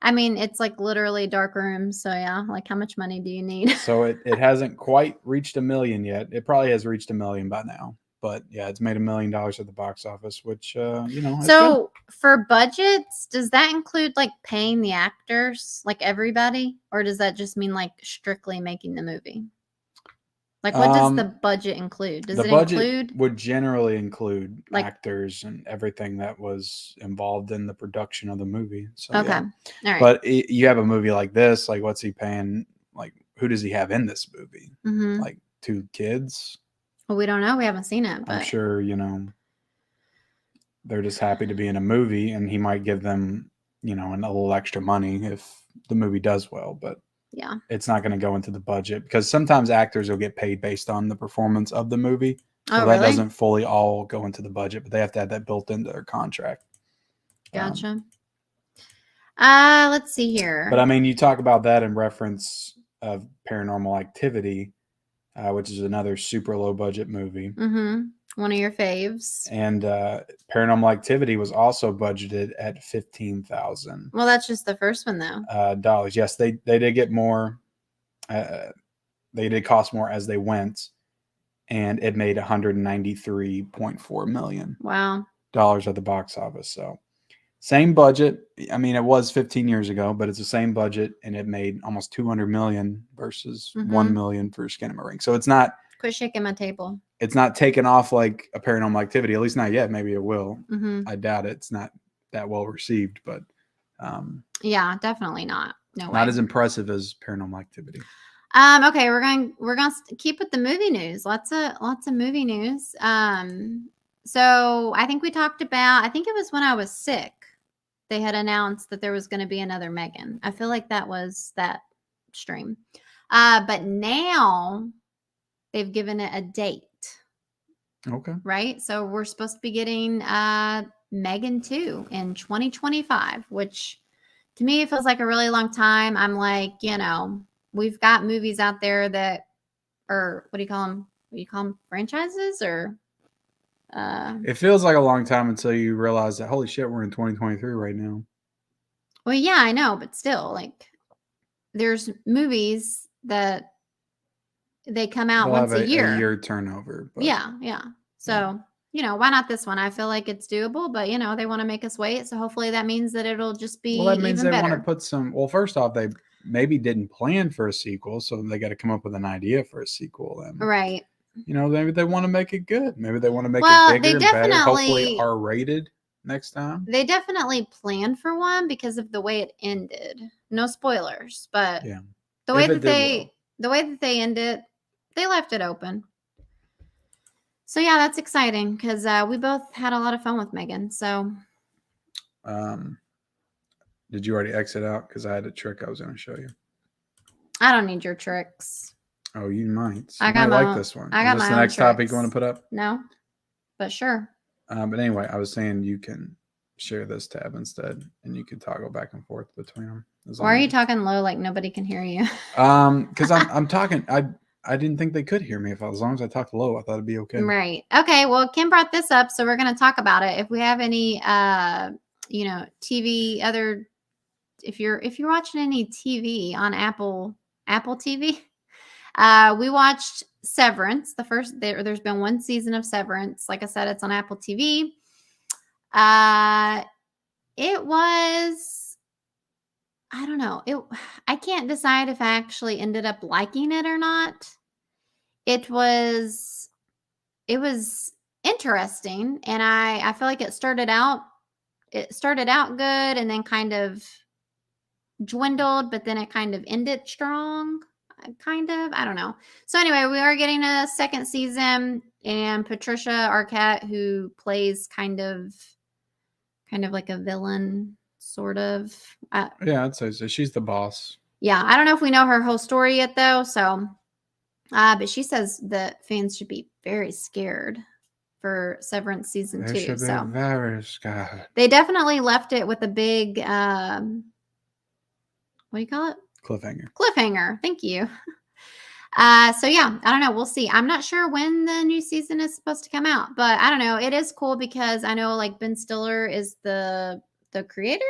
Speaker 1: I mean, it's like literally dark rooms. So yeah, like how much money do you need?
Speaker 2: So it hasn't quite reached $1 million yet. It probably has reached $1 million by now. But yeah, it's made $1 million at the box office, which
Speaker 1: So for budgets, does that include like paying the actors, like everybody, or does that just mean like strictly making the movie? Like, what does the budget include? Does it include?
Speaker 2: Would generally include like actors and everything that was involved in the production of the movie. So,
Speaker 1: okay, all right.
Speaker 2: But you have a movie like this, like what's he paying? Like, who does he have in this movie? Like 2 kids?
Speaker 1: Well, we don't know. We haven't seen it. But
Speaker 2: I'm sure they're just happy to be in a movie, and he might give them a little extra money if the movie does well, but.
Speaker 1: Yeah,
Speaker 2: it's not going to go into the budget because sometimes actors will get paid based on the performance of the movie. So that doesn't fully all go into the budget, but they have to have that built into their contract.
Speaker 1: Gotcha. Let's see here.
Speaker 2: But I mean, you talk about that in reference of Paranormal Activity, which is another super low budget movie.
Speaker 1: One of your faves.
Speaker 2: And Paranormal Activity was also budgeted at $15,000.
Speaker 1: Well, that's just the first one, though.
Speaker 2: Dollars. Yes, they did get more. They did cost more as they went, and it made $193.4 million.
Speaker 1: Wow.
Speaker 2: Dollars at the box office. So same budget. I mean, it was 15 years ago, but it's the same budget, and it made almost $200 million versus $1 million for Skinamarink. So it's not.
Speaker 1: Quit shaking my table.
Speaker 2: It's not taken off like a Paranormal Activity, at least not yet. Maybe it will. I doubt it's not that well received, but
Speaker 1: yeah, definitely not. No way.
Speaker 2: Not as impressive as Paranormal Activity.
Speaker 1: Okay, we're gonna keep with the movie news. Lots of movie news. So I think we talked about. I think it was when I was sick. They had announced that there was going to be another M3gan. I feel like that was that stream. But now they've given it a date.
Speaker 2: Okay.
Speaker 1: Right? So we're supposed to be getting M3gan 2 in 2025, which to me feels like a really long time. I'm like, we've got movies out there that are, what do you call them? What do you call them? Franchises or?
Speaker 2: It feels like a long time until you realize that, holy shit, we're in 2023 right now.
Speaker 1: Well, yeah, I know, but still, like, there's movies that they come out
Speaker 2: They'll
Speaker 1: once
Speaker 2: have
Speaker 1: a year.
Speaker 2: a year turnover. But
Speaker 1: Yeah. So, why not this one? I feel like it's doable, but they want to make us wait. So hopefully that means that it'll just be
Speaker 2: well, that means
Speaker 1: even
Speaker 2: they want
Speaker 1: better.
Speaker 2: to put some. Well, first off, they maybe didn't plan for a sequel, so they got to come up with an idea for a sequel. And
Speaker 1: Right.
Speaker 2: maybe they want to make it good. Maybe they want to make
Speaker 1: Well,
Speaker 2: it
Speaker 1: they
Speaker 2: bigger and better. Hopefully,
Speaker 1: definitely
Speaker 2: R-rated next time.
Speaker 1: they definitely planned for one because of the way it ended. No spoilers, but
Speaker 2: Yeah,
Speaker 1: the way
Speaker 2: if it
Speaker 1: that
Speaker 2: did
Speaker 1: they
Speaker 2: well.
Speaker 1: the way that they ended, they left it open. So yeah, that's exciting because we both had a lot of fun with Megan. So
Speaker 2: Did you already exit out? Because I had a trick I was going to show you.
Speaker 1: I don't need your tricks.
Speaker 2: Oh, you might.
Speaker 1: I
Speaker 2: You
Speaker 1: got
Speaker 2: might
Speaker 1: my
Speaker 2: like
Speaker 1: own,
Speaker 2: this one.
Speaker 1: I
Speaker 2: Is
Speaker 1: got
Speaker 2: this
Speaker 1: my
Speaker 2: the
Speaker 1: own
Speaker 2: next topic you
Speaker 1: tricks.
Speaker 2: want to put up?
Speaker 1: No, but sure.
Speaker 2: But anyway, I was saying you can share this tab instead, and you can toggle back and forth between them.
Speaker 1: Why are you talking low like nobody can hear you?
Speaker 2: Because I'm talking. I didn't think they could hear me as long as I talked low. I thought it'd be okay.
Speaker 1: Right. Okay. Well, Kim brought this up, so we're going to talk about it. If we have any, TV, if you're watching any TV on Apple TV, we watched Severance. There's been one season of Severance. Like I said, it's on Apple TV. It was, I don't know. I can't decide if I actually ended up liking it or not. It was interesting, and I feel like it started out good and then kind of dwindled, but then it kind of ended strong. I don't know. So anyway, we are getting a second season, and Patricia Arquette, who plays kind of like a villain, sort of.
Speaker 2: Yeah, I'd say so. She's the boss.
Speaker 1: Yeah, I don't know if we know her whole story yet, though. So, but she says that fans should be very scared for Severance season 2.
Speaker 2: They should be
Speaker 1: So
Speaker 2: very scared.
Speaker 1: they definitely left it with a big, what do you call it? Cliffhanger. Thank you. So yeah, I don't know. We'll see. I'm not sure when the new season is supposed to come out, but I don't know. It is cool because I know like Ben Stiller is the creator,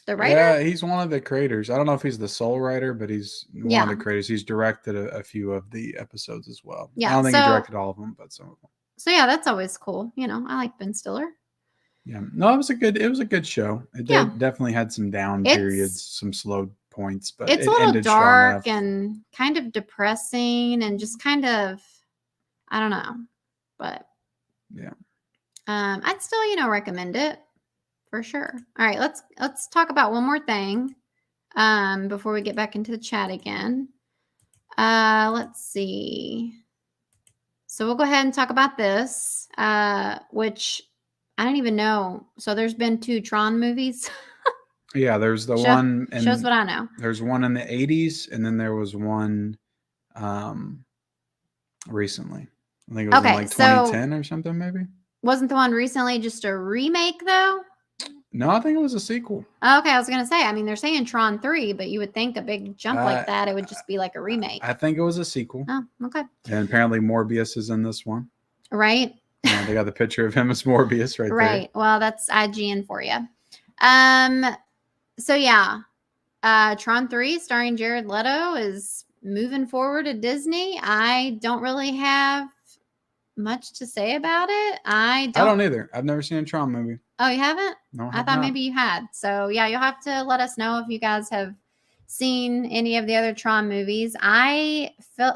Speaker 1: the writer.
Speaker 2: Yeah, he's one of the creators. I don't know if he's the sole writer, but he's one of the creators. He's directed a few of the episodes as well.
Speaker 1: Yeah,
Speaker 2: I don't think he directed all of them, but some of them.
Speaker 1: So yeah, that's always cool. I like Ben Stiller.
Speaker 2: Yeah, no, it was a good show. It definitely had some down periods, some slow points, but
Speaker 1: it's a little dark and kind of depressing and just kind of, I don't know, but
Speaker 2: yeah,
Speaker 1: I'd still recommend it for sure. All right, let's talk about one more thing before we get back into the chat again. Let's see. So we'll go ahead and talk about this, which I don't even know. So there's been 2 Tron movies.
Speaker 2: Yeah, there's the one.
Speaker 1: Shows what I know.
Speaker 2: There's one in the 80s, and then there was one recently. I think it was in like 2010 or something, maybe.
Speaker 1: Wasn't the one recently just a remake, though?
Speaker 2: No, I think it was a sequel.
Speaker 1: Okay, I was going to say, I mean, they're saying Tron 3, but you would think a big jump like that, it would just be like a remake.
Speaker 2: I think it was a sequel.
Speaker 1: Oh, okay.
Speaker 2: And apparently Morbius is in this one.
Speaker 1: Right.
Speaker 2: Yeah, they got the picture of him as Morbius right there.
Speaker 1: Right. Well, that's IGN for you. So yeah, Tron 3 starring Jared Leto is moving forward at Disney. I don't really have much to say about it. I
Speaker 2: don't either. I've never seen a Tron movie.
Speaker 1: Oh, you haven't?
Speaker 2: No,
Speaker 1: I thought maybe you had. So yeah, you'll have to let us know if you guys have seen any of the other Tron movies. I feel,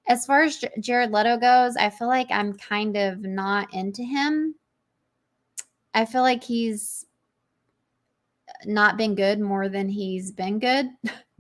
Speaker 1: as far as Jared Leto goes, I feel like I'm kind of not into him. I feel like he's not been good more than he's been good.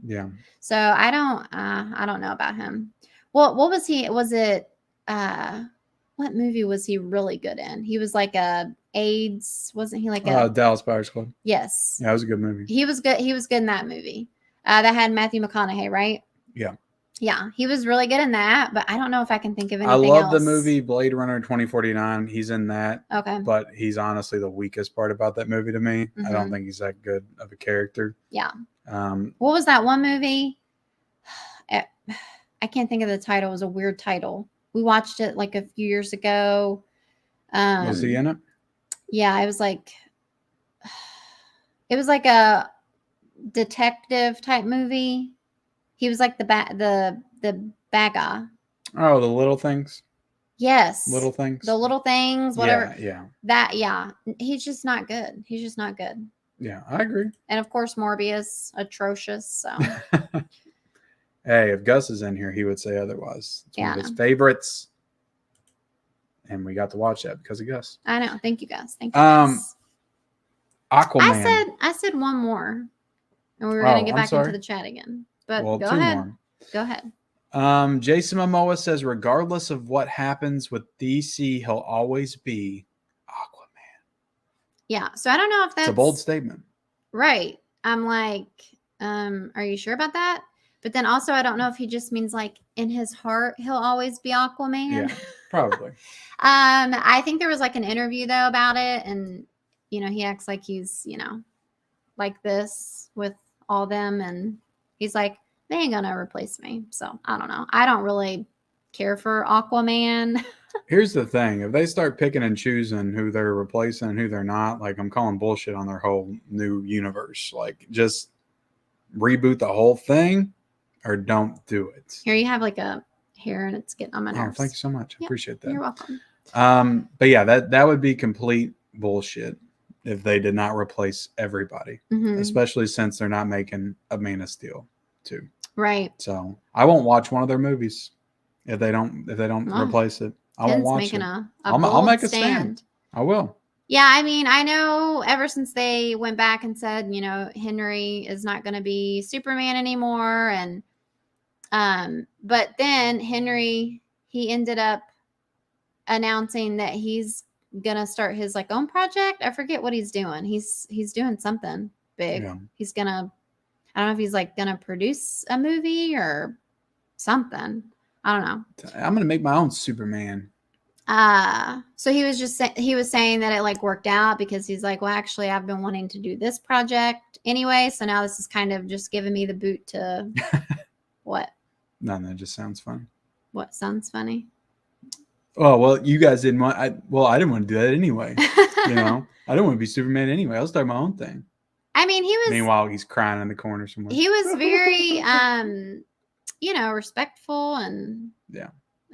Speaker 2: Yeah.
Speaker 1: So I don't know about him. Well, what was he? Was it what movie was he really good in? He was like a AIDS, wasn't he? Like a
Speaker 2: Dallas Buyers Club.
Speaker 1: Yes.
Speaker 2: Yeah, it was a good movie.
Speaker 1: He was good. He was good in that movie. That had Matthew McConaughey, right?
Speaker 2: Yeah.
Speaker 1: Yeah, he was really good in that, but I don't know if I can think of anything
Speaker 2: else. I love
Speaker 1: the
Speaker 2: movie Blade Runner 2049. He's in that.
Speaker 1: Okay.
Speaker 2: But he's honestly the weakest part about that movie to me. I don't think he's that good of a character.
Speaker 1: Yeah. What was that one movie? I can't think of the title. It was a weird title. We watched it like a few years ago.
Speaker 2: Was he in it?
Speaker 1: Yeah, it was like a detective type movie. He was like the Bad guy.
Speaker 2: Oh, the little things.
Speaker 1: Yes.
Speaker 2: Little things.
Speaker 1: The little things, whatever.
Speaker 2: Yeah.
Speaker 1: He's just not good. He's just not good.
Speaker 2: Yeah, I agree.
Speaker 1: And of course, Morbius, atrocious. So.
Speaker 2: Hey, if Gus is in here, he would say otherwise. It's one of his
Speaker 1: know.
Speaker 2: favorites. And we got to watch that because of Gus.
Speaker 1: I know. Thank you, Gus. Thank you, Gus.
Speaker 2: Aquaman.
Speaker 1: I said one more. And we were going to get back into the chat again. But
Speaker 2: well,
Speaker 1: go
Speaker 2: two
Speaker 1: ahead.
Speaker 2: more.
Speaker 1: Go ahead.
Speaker 2: Jason Momoa says, regardless of what happens with DC, he'll always be Aquaman.
Speaker 1: Yeah. So I don't know if that's
Speaker 2: a bold statement.
Speaker 1: Right. I'm like, are you sure about that? But then also, I don't know if he just means like in his heart, he'll always be Aquaman.
Speaker 2: Yeah, probably.
Speaker 1: I think there was like an interview though about it. And, he acts like he's, like this with all them. And he's like, they ain't gonna replace me. So I don't know. I don't really care for Aquaman.
Speaker 2: Here's the thing. If they start picking and choosing who they're replacing and who they're not, like I'm calling bullshit on their whole new universe. Like just reboot the whole thing or don't do it.
Speaker 1: Here you have like a hair and it's getting on my nerves.
Speaker 2: Oh, thank you so much. I appreciate that.
Speaker 1: You're welcome.
Speaker 2: But yeah, that would be complete bullshit if they did not replace everybody, especially since they're not making a Man of Steel 2.
Speaker 1: Right.
Speaker 2: So I won't watch one of their movies if they don't replace it. I won't watch it. I'll make a stand. I will.
Speaker 1: Yeah, I mean, I know ever since they went back and said, Henry is not going to be Superman anymore, and but then Henry, he ended up announcing that he's gonna start his like own project. I forget what he's doing. He's doing something big. Yeah. He's gonna, I don't know if he's like gonna produce a movie or something. I don't know.
Speaker 2: I'm gonna make my own Superman.
Speaker 1: So he was saying that it like worked out because he's like, well, actually, I've been wanting to do this project anyway, so now this is kind of just giving me the boot to what?
Speaker 2: No, that just sounds funny.
Speaker 1: What sounds funny?
Speaker 2: Oh well, you guys didn't want. I didn't want to do that anyway. I didn't want to be Superman anyway. I'll start my own thing.
Speaker 1: I mean, he was.
Speaker 2: Meanwhile, he's crying in the corner somewhere.
Speaker 1: He was very, respectful and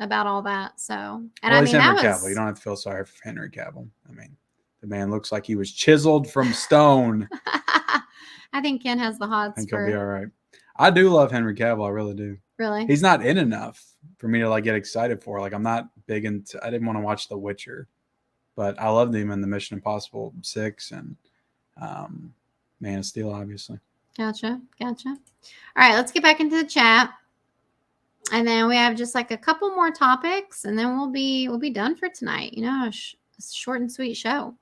Speaker 1: about all that. So, and I mean,
Speaker 2: Henry Cavill. You don't have to feel sorry for Henry Cavill. I mean, the man looks like he was chiseled from stone.
Speaker 1: I think Ken has the hots.
Speaker 2: I think he'll be all right. I do love Henry Cavill. I really do.
Speaker 1: Really?
Speaker 2: He's not in enough for me to like get excited for. Like I'm not big into. I didn't want to watch The Witcher, but I loved him in the Mission Impossible 6 and Man of Steel, obviously.
Speaker 1: Gotcha. All right, let's get back into the chat, and then we have just like a couple more topics, and then we'll be done for tonight. A short and sweet show.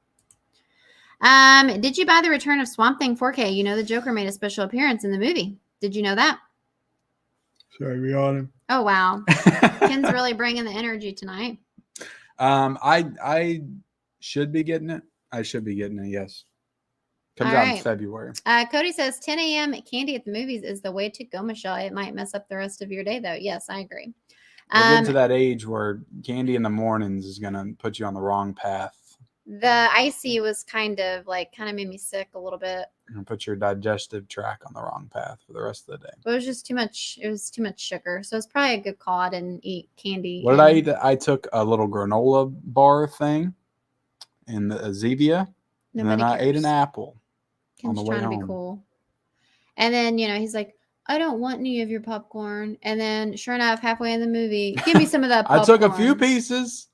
Speaker 1: Did you buy the Return of Swamp Thing 4K? The Joker made a special appearance in the movie. Did you know that?
Speaker 2: Sorry, we on him.
Speaker 1: Oh wow, Ken's really bringing the energy tonight.
Speaker 2: I should be getting it. I should be getting it. Yes, comes out in February.
Speaker 1: Cody says 10 a.m. candy at the movies is the way to go, Michelle. It might mess up the rest of your day, though. Yes, I agree.
Speaker 2: We're getting to that age where candy in the mornings is going to put you on the wrong path.
Speaker 1: The icy was kind of made me sick a little bit.
Speaker 2: And put your digestive tract on the wrong path for the rest of the day.
Speaker 1: It was just too much. It was too much sugar. So it's probably a good call. I didn't eat candy.
Speaker 2: What did I eat? I took a little granola bar thing in the Zevia. And then I ate an apple.
Speaker 1: Ken's on the way trying to be cool. And then, he's like, I don't want any of your popcorn. And then sure enough, halfway in the movie, give me some of that popcorn.
Speaker 2: I took a few pieces,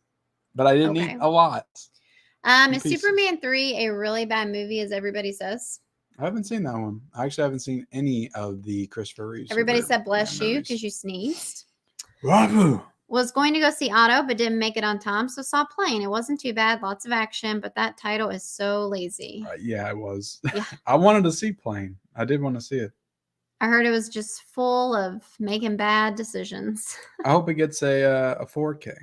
Speaker 2: but I didn't eat a lot.
Speaker 1: Is Superman 3 a really bad movie, as everybody says?
Speaker 2: I haven't seen that one. I actually haven't seen any of the Christopher Reeve.
Speaker 1: Everybody said bless you because you sneezed.
Speaker 2: Bravo.
Speaker 1: Was going to go see Otto, but didn't make it on time, so saw Plane. It wasn't too bad. Lots of action, but that title is so lazy.
Speaker 2: Yeah, it was. Yeah. I wanted to see Plane. I did want to see it.
Speaker 1: I heard it was just full of making bad decisions.
Speaker 2: I hope it gets a 4K.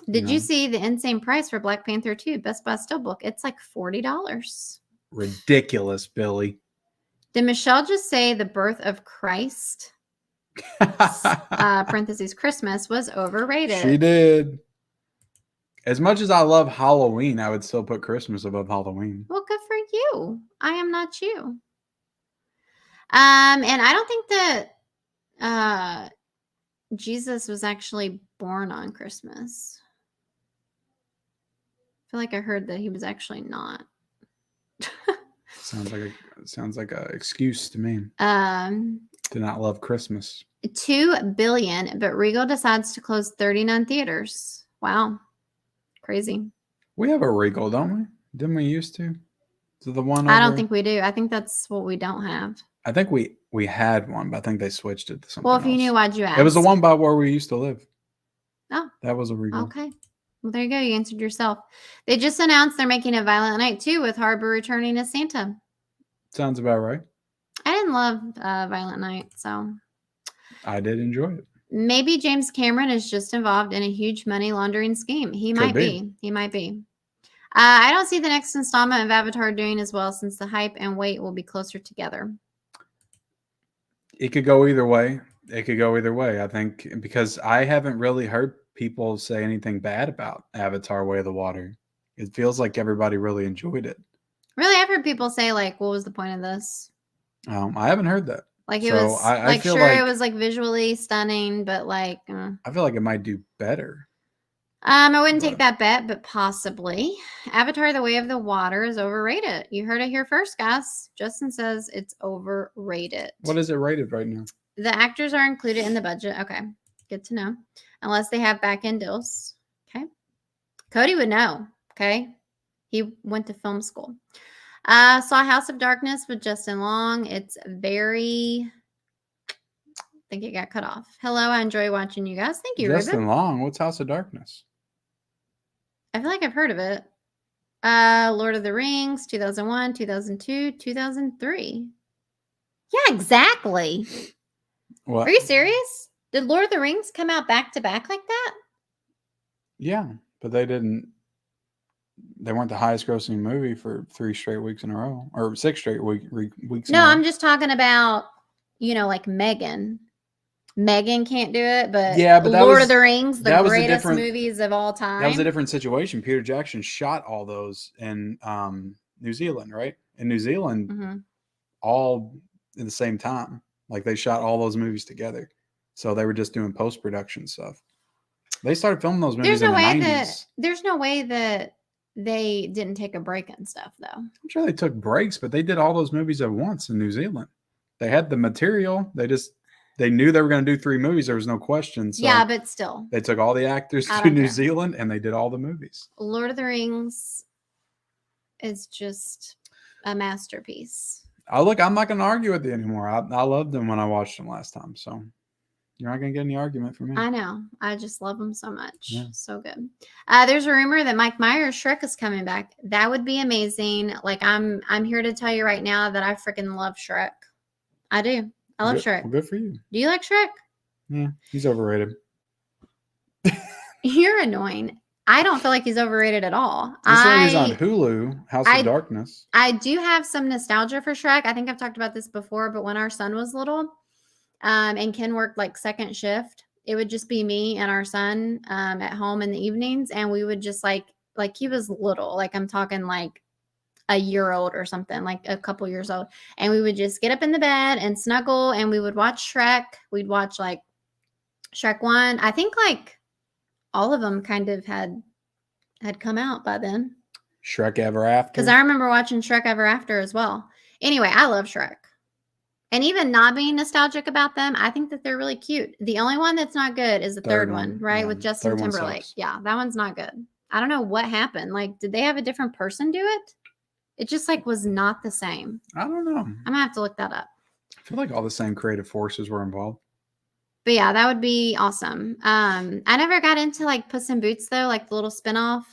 Speaker 1: Did you see the insane price for Black Panther 2? Best Buy Steelbook. It's like $40.
Speaker 2: Ridiculous, Billy.
Speaker 1: Did Michelle just say the birth of Christ, parentheses, Christmas, was overrated?
Speaker 2: She did. As much as I love Halloween, I would still put Christmas above Halloween.
Speaker 1: Well, good for you. I am not you. And I don't think that Jesus was actually born on Christmas. I feel like I heard that he was actually not.
Speaker 2: Sounds like a excuse to me
Speaker 1: um,
Speaker 2: to not love Christmas.
Speaker 1: $2 billion, but Regal decides to close 39 theaters. Wow, crazy.
Speaker 2: We have a Regal, don't we? Didn't we used to? So the one
Speaker 1: I don't think we do. I think that's what we don't have.
Speaker 2: I think we had one, but I think they switched it to something
Speaker 1: Well, if
Speaker 2: else.
Speaker 1: you knew, why'd you ask?
Speaker 2: It was the one by where we used to live.
Speaker 1: Oh,
Speaker 2: that was a Regal.
Speaker 1: Okay. Well, there you go. You answered yourself. They just announced they're making a Violent Night 2 with Harbor returning as Santa.
Speaker 2: Sounds about right.
Speaker 1: I didn't love Violent Night, so.
Speaker 2: I did enjoy it.
Speaker 1: Maybe James Cameron is just involved in a huge money laundering scheme. He might be. He might be. I don't see the next installment of Avatar doing as well since the hype and weight will be closer together.
Speaker 2: It could go either way. I think, because I haven't really heard people say anything bad about Avatar Way of the Water. It feels like everybody really enjoyed it.
Speaker 1: Really, I've heard people say, like, what was the point of this?
Speaker 2: I haven't heard that.
Speaker 1: Like, it was, I feel sure, it was, like, visually stunning, but, like...
Speaker 2: I feel like it might do better.
Speaker 1: I wouldn't take that bet, but possibly. Avatar The Way of the Water is overrated. You heard it here first, guys. Justin says it's overrated.
Speaker 2: What is it rated right now?
Speaker 1: The actors are included in the budget. Okay, good to know. Unless they have back-end deals. Okay. Cody would know. Okay. He went to film school. Saw House of Darkness with Justin Long. It's very... I think it got cut off. Hello, I enjoy watching you guys. Thank you,
Speaker 2: Justin
Speaker 1: Ruben.
Speaker 2: Long. What's House of Darkness?
Speaker 1: I feel like I've heard of it. Lord of the Rings, 2001, 2002, 2003. Yeah, exactly.
Speaker 2: What?
Speaker 1: Are you serious? Did Lord of the Rings come out back to back like that?
Speaker 2: Yeah, but they didn't. They weren't the highest grossing movie for 3 straight weeks in a row, or 6 straight weeks.
Speaker 1: No, I'm just talking about, like Megan. Megan can't do it, but
Speaker 2: yeah, but
Speaker 1: Lord of the Rings, the greatest movies of all time.
Speaker 2: That was a different situation. Peter Jackson shot all those in New Zealand, right? In New Zealand, all at the same time. Like, they shot all those movies together. So they were just doing post-production stuff. They started filming those movies in the 90s.
Speaker 1: There's no way that they didn't take a break and stuff, though.
Speaker 2: I'm sure they took breaks, but they did all those movies at once in New Zealand. They had the material. They knew they were going to do 3 movies. There was no question. So
Speaker 1: yeah, but still.
Speaker 2: They took all the actors to New Zealand and they did all the movies. Lord
Speaker 1: of the Rings is just a masterpiece.
Speaker 2: I'm not going to argue with you anymore. I loved them when I watched them last time. So you're not going to get any argument from me.
Speaker 1: I know. I just love them so much. Yeah. So good. There's a rumor that Mike Myers' Shrek is coming back. That would be amazing. Like, I'm here to tell you right now that I freaking love Shrek. I do. I love Shrek.
Speaker 2: Well, good for you.
Speaker 1: Do you like Shrek?
Speaker 2: Yeah, he's overrated.
Speaker 1: You're annoying. I don't feel like he's overrated at all.
Speaker 2: He's on Hulu, House of Darkness.
Speaker 1: I do have some nostalgia for Shrek. I think I've talked about this before, but when our son was little, and Ken worked like second shift, it would just be me and our son at home in the evenings, and we would just like he was little. Like, I'm talking like a year old or something, like a couple years old. And we would just get up in the bed and snuggle and we would watch Shrek. We'd watch like Shrek 1. I think like all of them kind of had come out by then.
Speaker 2: Shrek Ever After.
Speaker 1: Because I remember watching Shrek Ever After as well. Anyway, I love Shrek. And even not being nostalgic about them, I think that they're really cute. The only one that's not good is the third one, right? Yeah, with Justin Timberlake. Yeah, that one's not good. I don't know what happened. Like, did they have a different person do it? It just like was not the same.
Speaker 2: I don't know.
Speaker 1: I'm gonna have to look that up.
Speaker 2: I feel like all the same creative forces were involved.
Speaker 1: But yeah, that would be awesome. I never got into like Puss in Boots though, like the little spinoff.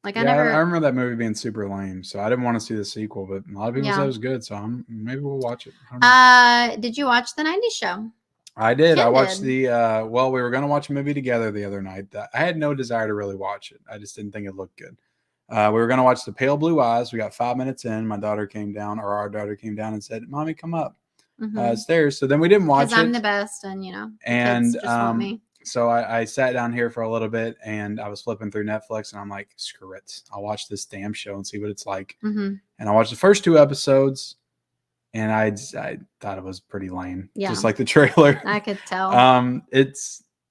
Speaker 1: Like, I
Speaker 2: remember that movie being super lame, so I didn't want to see the sequel. But a lot of people said it was good, so maybe we'll watch it.
Speaker 1: Did you watch the '90s show?
Speaker 2: I did. I watched we were gonna watch a movie together the other night. I had no desire to really watch it. I just didn't think it looked good. We were going to watch The Pale Blue Eyes. We got 5 minutes in. Our daughter came down and said, "Mommy, come up stairs." So then we didn't watch it.
Speaker 1: I'm the best, and kids just want me.
Speaker 2: So I sat down here for a little bit, and I was flipping through Netflix, and I'm like, "Screw it! I'll watch this damn show and see what it's like." And I watched the first 2 episodes, and I thought it was pretty lame, just like the trailer.
Speaker 1: I could tell.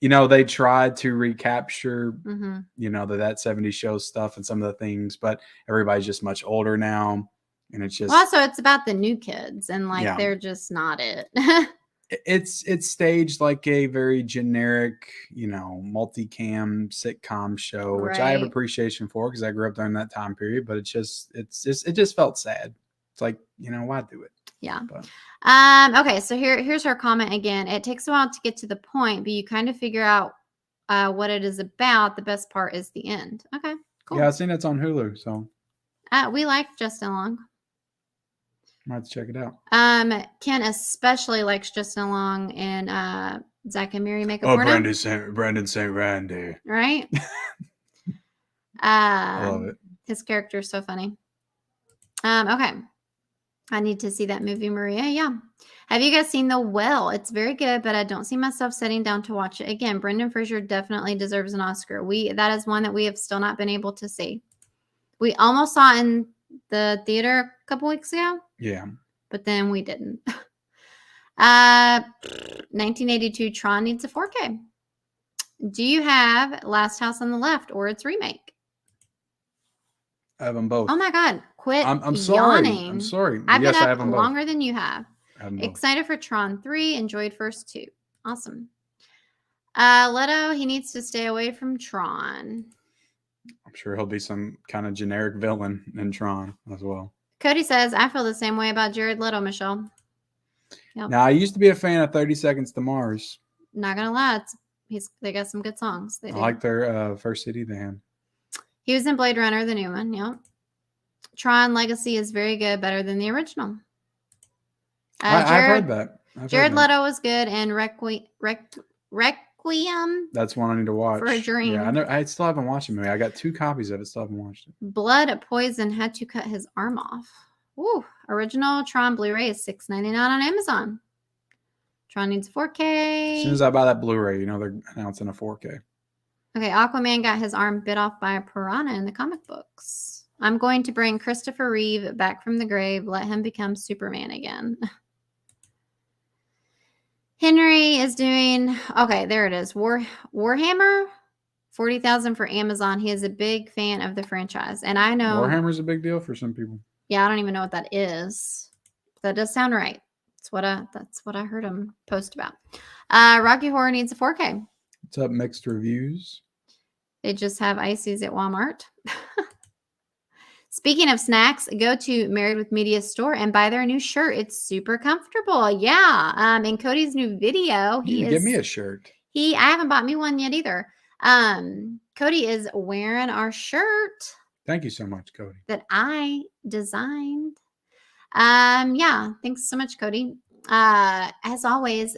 Speaker 2: you know, they tried to recapture,
Speaker 1: Mm-hmm.
Speaker 2: you know, that 70s show stuff and some of the things, but everybody's just much older now. And it's just,
Speaker 1: Well, also, it's about the new kids, and like
Speaker 2: Yeah.
Speaker 1: they're just not it.
Speaker 2: it's staged like a very generic, you know, multicam sitcom show, which I have
Speaker 1: Right.
Speaker 2: appreciation for because I grew up during that time period. But it just felt sad. It's like, you know, why do it?
Speaker 1: Yeah.
Speaker 2: But
Speaker 1: Okay, so here's her comment again. It takes a while to get to the point, but you kind of figure out what it is about. The best part is the end. Okay, cool.
Speaker 2: yeah, I've seen it's on Hulu, so
Speaker 1: We like Justin Long.
Speaker 2: I might have to check it out.
Speaker 1: Ken especially likes Justin Long and Zach and Miri make a
Speaker 2: Oh,
Speaker 1: porno.
Speaker 2: Brandon St. Randy.
Speaker 1: Right?
Speaker 2: I love it.
Speaker 1: His character is so funny. Okay. I need to see that movie, Maria. Yeah. Have you guys seen The Well? It's very good, but I don't see myself sitting down to watch it again. Brendan Fraser definitely deserves an Oscar. That is one that we have still not been able to see. We almost saw it in the theater a couple weeks ago.
Speaker 2: Yeah.
Speaker 1: But then we didn't. 1982 Tron needs a 4K. Do you have Last House on the Left or its remake?
Speaker 2: I have them both.
Speaker 1: Oh my God. Quit
Speaker 2: I'm sorry.
Speaker 1: yawning.
Speaker 2: I'm sorry.
Speaker 1: I've
Speaker 2: Yes,
Speaker 1: been
Speaker 2: I
Speaker 1: up
Speaker 2: have them both.
Speaker 1: longer than you have.
Speaker 2: I have them both.
Speaker 1: Excited for Tron 3. Enjoyed first 2. Awesome. Leto, he needs to stay away from Tron.
Speaker 2: I'm sure he'll be some kind of generic villain in Tron as well.
Speaker 1: Cody says, I feel the same way about Jared Leto, Michelle. Yep.
Speaker 2: Now, I used to be a fan of 30 Seconds to Mars.
Speaker 1: Not going to lie. They got some good songs. They
Speaker 2: I
Speaker 1: do.
Speaker 2: like their first CD they had.
Speaker 1: He was in Blade Runner, the new one. Yep. Tron Legacy is very good, better than the original.
Speaker 2: I've heard that.
Speaker 1: Jared Leto was good, and Requiem.
Speaker 2: That's one I need to watch.
Speaker 1: For a Dream.
Speaker 2: Yeah, I still haven't watched the movie. I got 2 copies of it. Still haven't watched it.
Speaker 1: Blood Poison had to cut his arm off. Ooh, original Tron Blu-ray is $6.99 on Amazon. Tron needs 4K.
Speaker 2: As soon as I buy that Blu-ray, you know they're announcing a 4K.
Speaker 1: Okay, Aquaman got his arm bit off by a piranha in the comic books. I'm going to bring Christopher Reeve back from the grave. Let him become Superman again. Henry is doing, okay, there it is. Warhammer, 40,000 for Amazon. He is a big fan of the franchise. And I know
Speaker 2: Warhammer's a big deal for some people.
Speaker 1: Yeah, I don't even know what that is. That does sound right. That's what I heard him post about. Rocky Horror needs a 4K.
Speaker 2: What's up, mixed reviews?
Speaker 1: They just have ices at Walmart. Speaking of snacks, go to Married with Media store and buy their new shirt. It's super comfortable. Yeah. In Cody's new video,
Speaker 2: give me a shirt.
Speaker 1: I haven't bought me one yet either. Cody is wearing our shirt.
Speaker 2: Thank you so much, Cody.
Speaker 1: That I designed. Yeah, thanks so much, Cody. As always,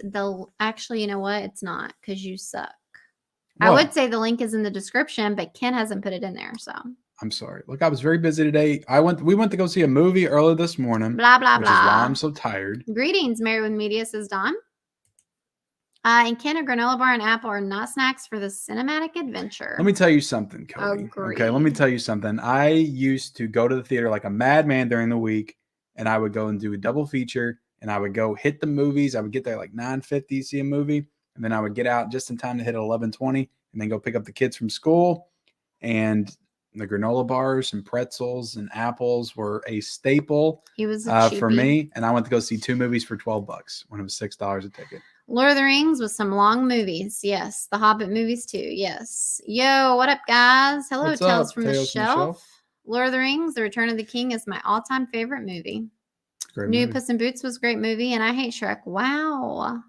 Speaker 1: actually, you know what? It's not because you suck. What? I would say the link is in the description, but Ken hasn't put it in there, so.
Speaker 2: I'm sorry. Look, I was very busy today. We went to go see a movie early this morning.
Speaker 1: Blah, blah,
Speaker 2: which
Speaker 1: blah.
Speaker 2: Is why I'm so tired.
Speaker 1: Greetings, Married with Media, says Don. And Ken, a granola bar and apple are not snacks for the cinematic adventure.
Speaker 2: Let me tell you something, Cody.
Speaker 1: Agreed.
Speaker 2: Okay, let me tell you something. I used to go to the theater like a madman during the week, and I would go and do a double feature, and I would go hit the movies. I would get there like 9:50, see a movie, and then I would get out just in time to hit 11:20, and then go pick up the kids from school. And the granola bars and pretzels and apples were a staple for me. And I went to go see 2 movies for $12 when it was $6 a ticket.
Speaker 1: Lord of the Rings with some long movies. Yes. The Hobbit movies too. Yes. Yo, what up, guys? Hello,
Speaker 2: What's
Speaker 1: Tales
Speaker 2: up?
Speaker 1: from the Shelf. Lord of the Rings, The Return of the King is my all-time favorite movie.
Speaker 2: Great
Speaker 1: New
Speaker 2: movie.
Speaker 1: Puss in Boots was a great movie, and I hate Shrek. Wow.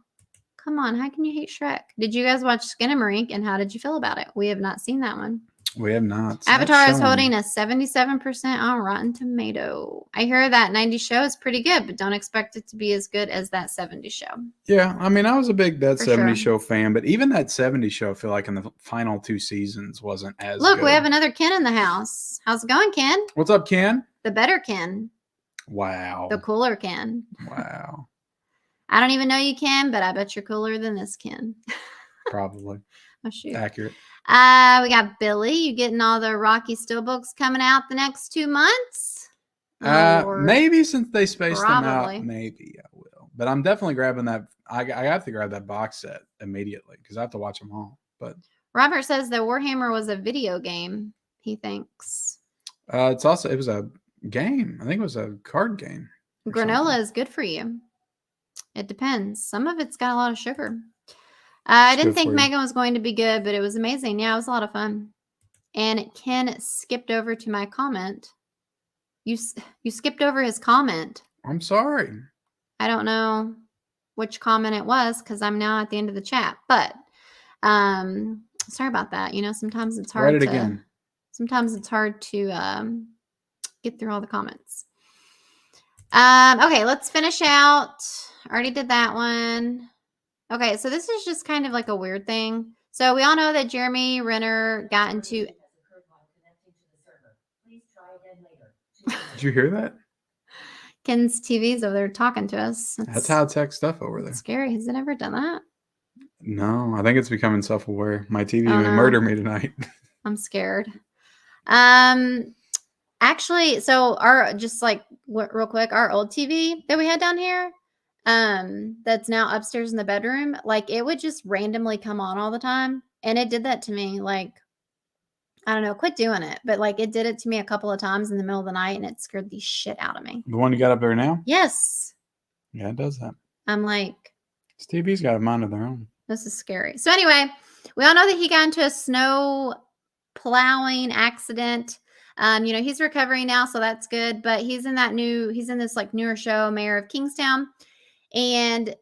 Speaker 1: Come on, how can you hate Shrek? Did you guys watch Skinamarink, and how did you feel about it? We have not seen that one.
Speaker 2: We have not.
Speaker 1: Avatar is holding a 77% on Rotten Tomato. I hear that 90 show is pretty good, but don't expect it to be as good as that 70 show.
Speaker 2: Yeah, I mean, I was a big That 70
Speaker 1: sure.
Speaker 2: show fan, but even that 70 show, I feel like in the final 2 seasons wasn't as
Speaker 1: Look,
Speaker 2: good.
Speaker 1: we have another Ken in the house. How's it going, Ken?
Speaker 2: What's up, Ken?
Speaker 1: The better Ken.
Speaker 2: Wow.
Speaker 1: The cooler Ken.
Speaker 2: Wow.
Speaker 1: I don't even know you, Ken, but I bet you're cooler than this Ken.
Speaker 2: Probably.
Speaker 1: Oh, shoot.
Speaker 2: Accurate.
Speaker 1: We got Billy. You getting all the Rocky Steelbooks coming out the next 2 months?
Speaker 2: Maybe since they spaced them
Speaker 1: Probably.
Speaker 2: out, maybe I will. But I'm definitely grabbing that I have to grab that box set immediately because I have to watch them all. But
Speaker 1: Robert says that Warhammer was a video game. He thinks
Speaker 2: it was a game. I think it was a card game.
Speaker 1: Granola is good for you. It depends. Some of it's got a lot of sugar. I didn't think M3gan was going to be good, but it was amazing. Yeah, it was a lot of fun. And Ken skipped over to my comment. You skipped over his comment.
Speaker 2: I'm sorry.
Speaker 1: I don't know which comment it was because I'm now at the end of the chat. But sorry about that. You know, sometimes it's hard.
Speaker 2: Write it again.
Speaker 1: Sometimes it's hard to get through all the comments. Okay, let's finish out. Already did that one. Okay, so this is just kind of like a weird thing. So we all know that Jeremy Renner got into.
Speaker 2: Did you hear that?
Speaker 1: Ken's TV's over there talking to us.
Speaker 2: That's high tech stuff over there.
Speaker 1: Scary. Has it ever done that?
Speaker 2: No, I think it's becoming self-aware. My TV may murder me tonight. I'm
Speaker 1: scared. Actually, so real quick, our old TV that we had down here, that's now upstairs in the bedroom, like it would just randomly come on all the time. And it did that to me. Like, I don't know, quit doing it. But like it did it to me a couple of times in the middle of the night and it scared the shit out of me.
Speaker 2: The one you got up there now?
Speaker 1: Yes.
Speaker 2: Yeah, it does that.
Speaker 1: I'm like,
Speaker 2: this TV's got a mind of their own.
Speaker 1: This is scary. So anyway, we all know that he got into a snow plowing accident. You know, he's recovering now, so that's good. But he's in this like newer show, Mayor of Kingstown. And,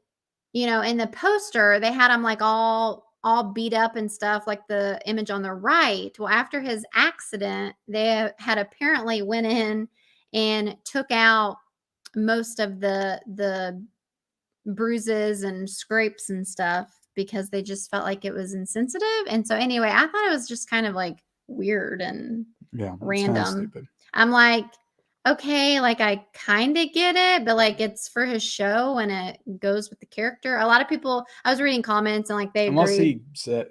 Speaker 1: you know, in the poster, they had him like all beat up and stuff, like the image on the right. Well, after his accident, they had apparently went in and took out most of the bruises and scrapes and stuff because they just felt like it was insensitive. And so anyway, I thought it was just kind of like weird and random. I'm like, okay, like I kind of get it, but like it's for his show and it goes with the character. A lot of people, I was reading comments and like they agreed.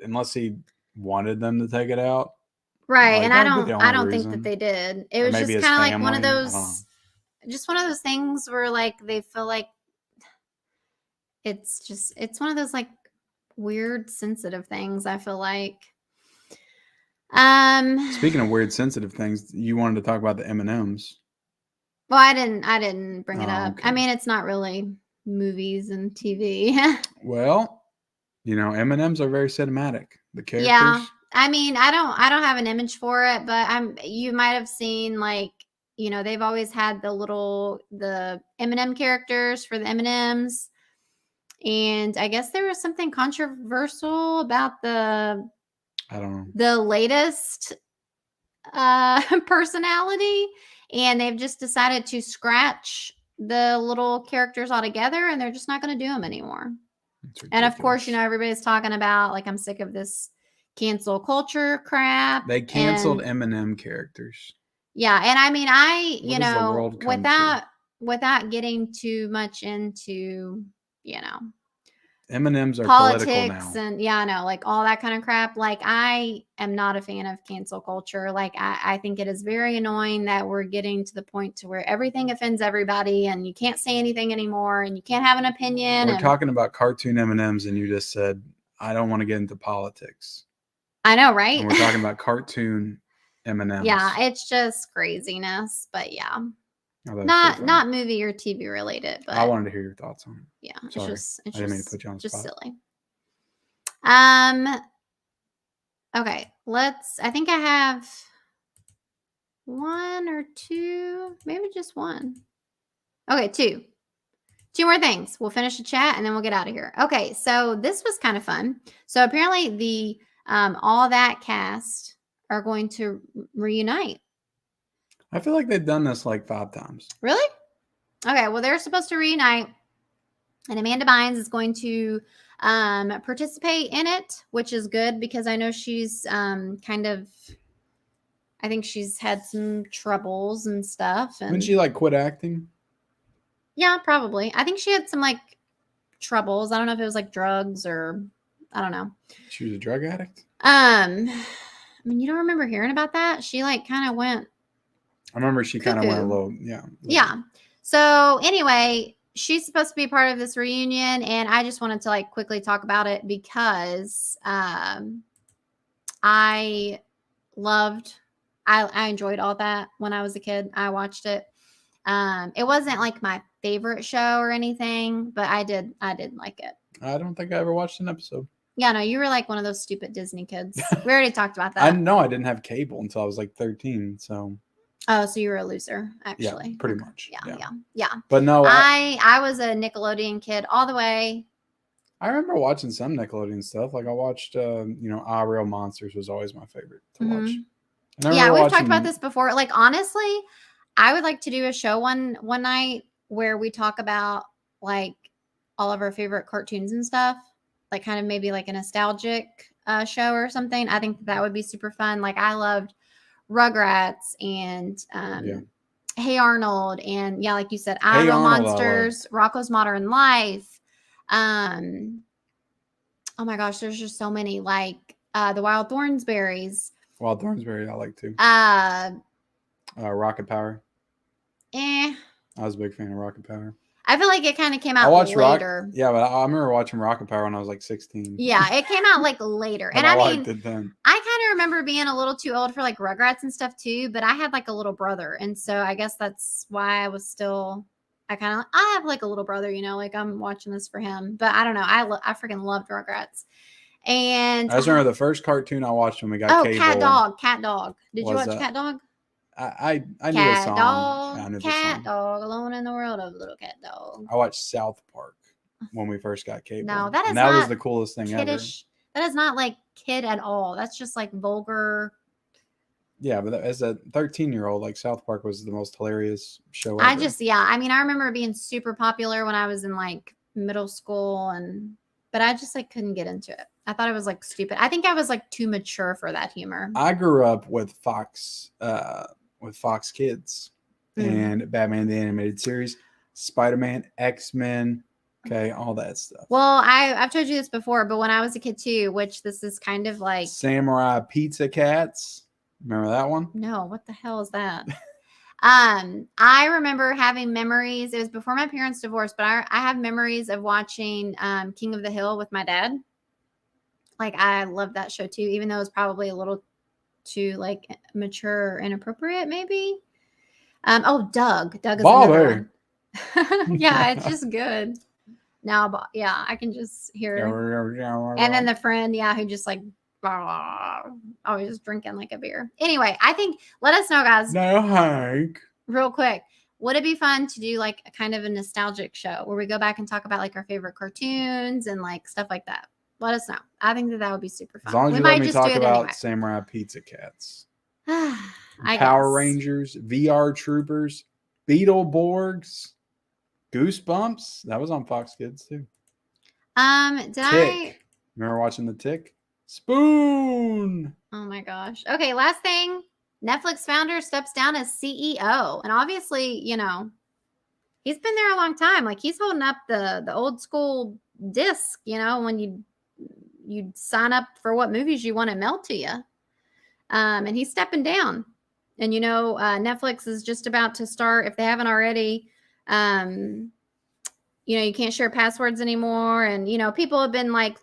Speaker 2: Unless he wanted them to take it out.
Speaker 1: Right. Like, and I don't think that they did. It was just kind of like one of those things where like they feel like it's one of those like weird sensitive things, I feel like.
Speaker 2: Speaking of weird sensitive things, you wanted to talk about the M&Ms.
Speaker 1: Well, I didn't bring it up. Okay. I mean, it's not really movies and TV.
Speaker 2: Well, you know, M&Ms are very cinematic. The characters.
Speaker 1: Yeah. I mean, I don't have an image for it, but you might have seen like, you know, they've always had the M&M characters for the M&Ms. And I guess there was something controversial about the latest personality, and they've just decided to scratch the little characters altogether, and they're just not going to do them anymore. And of course, you know, everybody's talking about like, I'm sick of this cancel culture crap.
Speaker 2: They canceled M&M characters.
Speaker 1: Yeah, and I mean, you know, without getting too much into, you know,
Speaker 2: M&Ms are
Speaker 1: politics and I know, like all that kind of crap. Like I am not a fan of cancel culture. Like I think it is very annoying that we're getting to the point to where everything offends everybody and you can't say anything anymore and you can't have an opinion.
Speaker 2: We're talking about cartoon M&Ms and you just said, I don't want to get into politics.
Speaker 1: I know, right?
Speaker 2: And we're talking about cartoon M&Ms.
Speaker 1: Yeah, it's just craziness, but yeah. Not movie or TV related, but
Speaker 2: I wanted to hear your thoughts on it.
Speaker 1: Yeah,
Speaker 2: sorry.
Speaker 1: It's
Speaker 2: I didn't mean to put you on the
Speaker 1: just
Speaker 2: spot.
Speaker 1: Silly. Okay, I think I have one or two, maybe just one. Okay, two more things. We'll finish the chat and then we'll get out of here. Okay, so this was kind of fun. So apparently the All That cast are going to reunite.
Speaker 2: I feel like they've done this like 5 times.
Speaker 1: Really? Okay, well, they're supposed to reunite, and Amanda Bynes is going to participate in it, which is good because I know she's I think she's had some troubles and stuff. And
Speaker 2: didn't she like quit acting?
Speaker 1: Yeah, probably. I think she had some like troubles. I don't know if it was like drugs or I don't know.
Speaker 2: She was a drug addict?
Speaker 1: I mean, you don't remember hearing about that? She like kind of went.
Speaker 2: I remember she kind of went a little,
Speaker 1: Yeah. So anyway, she's supposed to be part of this reunion, and I just wanted to like quickly talk about it because I enjoyed all that when I was a kid. I watched it. It wasn't like my favorite show or anything, but I did like it.
Speaker 2: I don't think I ever watched an episode.
Speaker 1: Yeah, no, you were like one of those stupid Disney kids. We already talked about that.
Speaker 2: I know I didn't have cable until I was like 13, so.
Speaker 1: Oh, so you were a loser, actually.
Speaker 2: Yeah, pretty much.
Speaker 1: Yeah.
Speaker 2: But no,
Speaker 1: I was a Nickelodeon kid all the way.
Speaker 2: I remember watching some Nickelodeon stuff. Like I watched, Ah Real Monsters was always my favorite to watch.
Speaker 1: Yeah, we've talked about this before. Like honestly, I would like to do a show one night where we talk about like all of our favorite cartoons and stuff. Like kind of maybe like a nostalgic show or something. I think that would be super fun. Like I loved Rugrats and Hey Arnold and like you said, I Real Monsters, Rocko's Modern Life. Oh my gosh, there's just so many like the Wild Thornsberries.
Speaker 2: Wild Thornsberry, I like too. Rocket Power. I was a big fan of Rocket Power.
Speaker 1: I feel like it kind of came out later.
Speaker 2: Yeah, but I remember watching Rocket Power when I was like 16.
Speaker 1: Yeah, it came out like later. And I mean, I kind of remember being a little too old for like Rugrats and stuff too, but I had like a little brother. And so I guess that's why I was still, I have like a little brother, like I'm watching this for him. But I don't know. I freaking loved Rugrats. And
Speaker 2: I just remember the first cartoon I watched when we got cable.
Speaker 1: Cat Dog. Did you watch Cat Dog?
Speaker 2: I knew a song.
Speaker 1: Cat Dog, alone in the world of little cat dog.
Speaker 2: I watched South Park when we first got cable.
Speaker 1: No, that
Speaker 2: was the coolest thing
Speaker 1: kiddish. Ever. That is not like kid at all. That's just like vulgar.
Speaker 2: Yeah, but as a 13-year-old, like South Park was the most hilarious show ever.
Speaker 1: I mean, I remember it being super popular when I was in like middle school, but I just like couldn't get into it. I thought it was like stupid. I think I was like too mature for that humor.
Speaker 2: I grew up with Fox Kids and Batman the Animated Series, Spider-Man, X-Men, all that stuff.
Speaker 1: Well, I've told you this before, but when I was a kid too, which this is kind of like
Speaker 2: Samurai Pizza Cats. Remember that one?
Speaker 1: No, what the hell is that? I remember having memories. It was before my parents divorced, but I have memories of watching King of the Hill with my dad. Like I loved that show too, even though it was probably a little too like mature or inappropriate, maybe. Doug. Doug is another one. Yeah, it's just good. Now, yeah, I can just hear it. And then the friend, who just like always drinking like a beer. Anyway, I think let us know, guys.
Speaker 2: No, Hank.
Speaker 1: Real quick. Would it be fun to do like a kind of a nostalgic show where we go back and talk about like our favorite cartoons and like stuff like that? Let us know. I think that would be super fun.
Speaker 2: As long as you let me talk about Samurai Pizza Cats, Power Rangers, VR Troopers, Beetleborgs, Goosebumps. That was on Fox Kids too.
Speaker 1: Tick.
Speaker 2: Remember watching The Tick? Spoon.
Speaker 1: Oh my gosh. Okay, last thing. Netflix founder steps down as CEO, and obviously, he's been there a long time. Like he's holding up the old school disc. When you sign up for what movies you want to mail to you. And he's stepping down. And, Netflix is just about to start, if they haven't already, you can't share passwords anymore. And, people have been like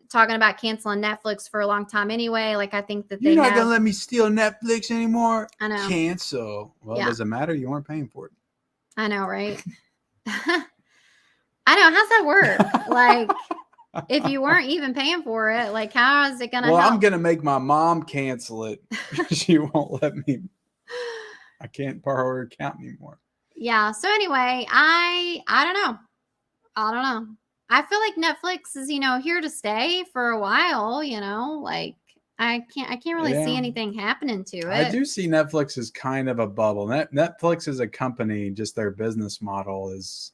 Speaker 1: talking about canceling Netflix for a long time anyway. Like, I think that
Speaker 2: you're not going to let me steal Netflix anymore.
Speaker 1: I know.
Speaker 2: Cancel. Well, does it matter? You weren't paying for it.
Speaker 1: I know, right? I know. How's that work? Like, if you weren't even paying for it, like how is it gonna help?
Speaker 2: I'm gonna make my mom cancel it. She won't let me. I can't borrow her account anymore.
Speaker 1: Yeah. So anyway, I don't know. I feel like Netflix is here to stay for a while. Like I can't really see anything happening to it.
Speaker 2: I do see Netflix as kind of a bubble. Netflix as a company, just their business model is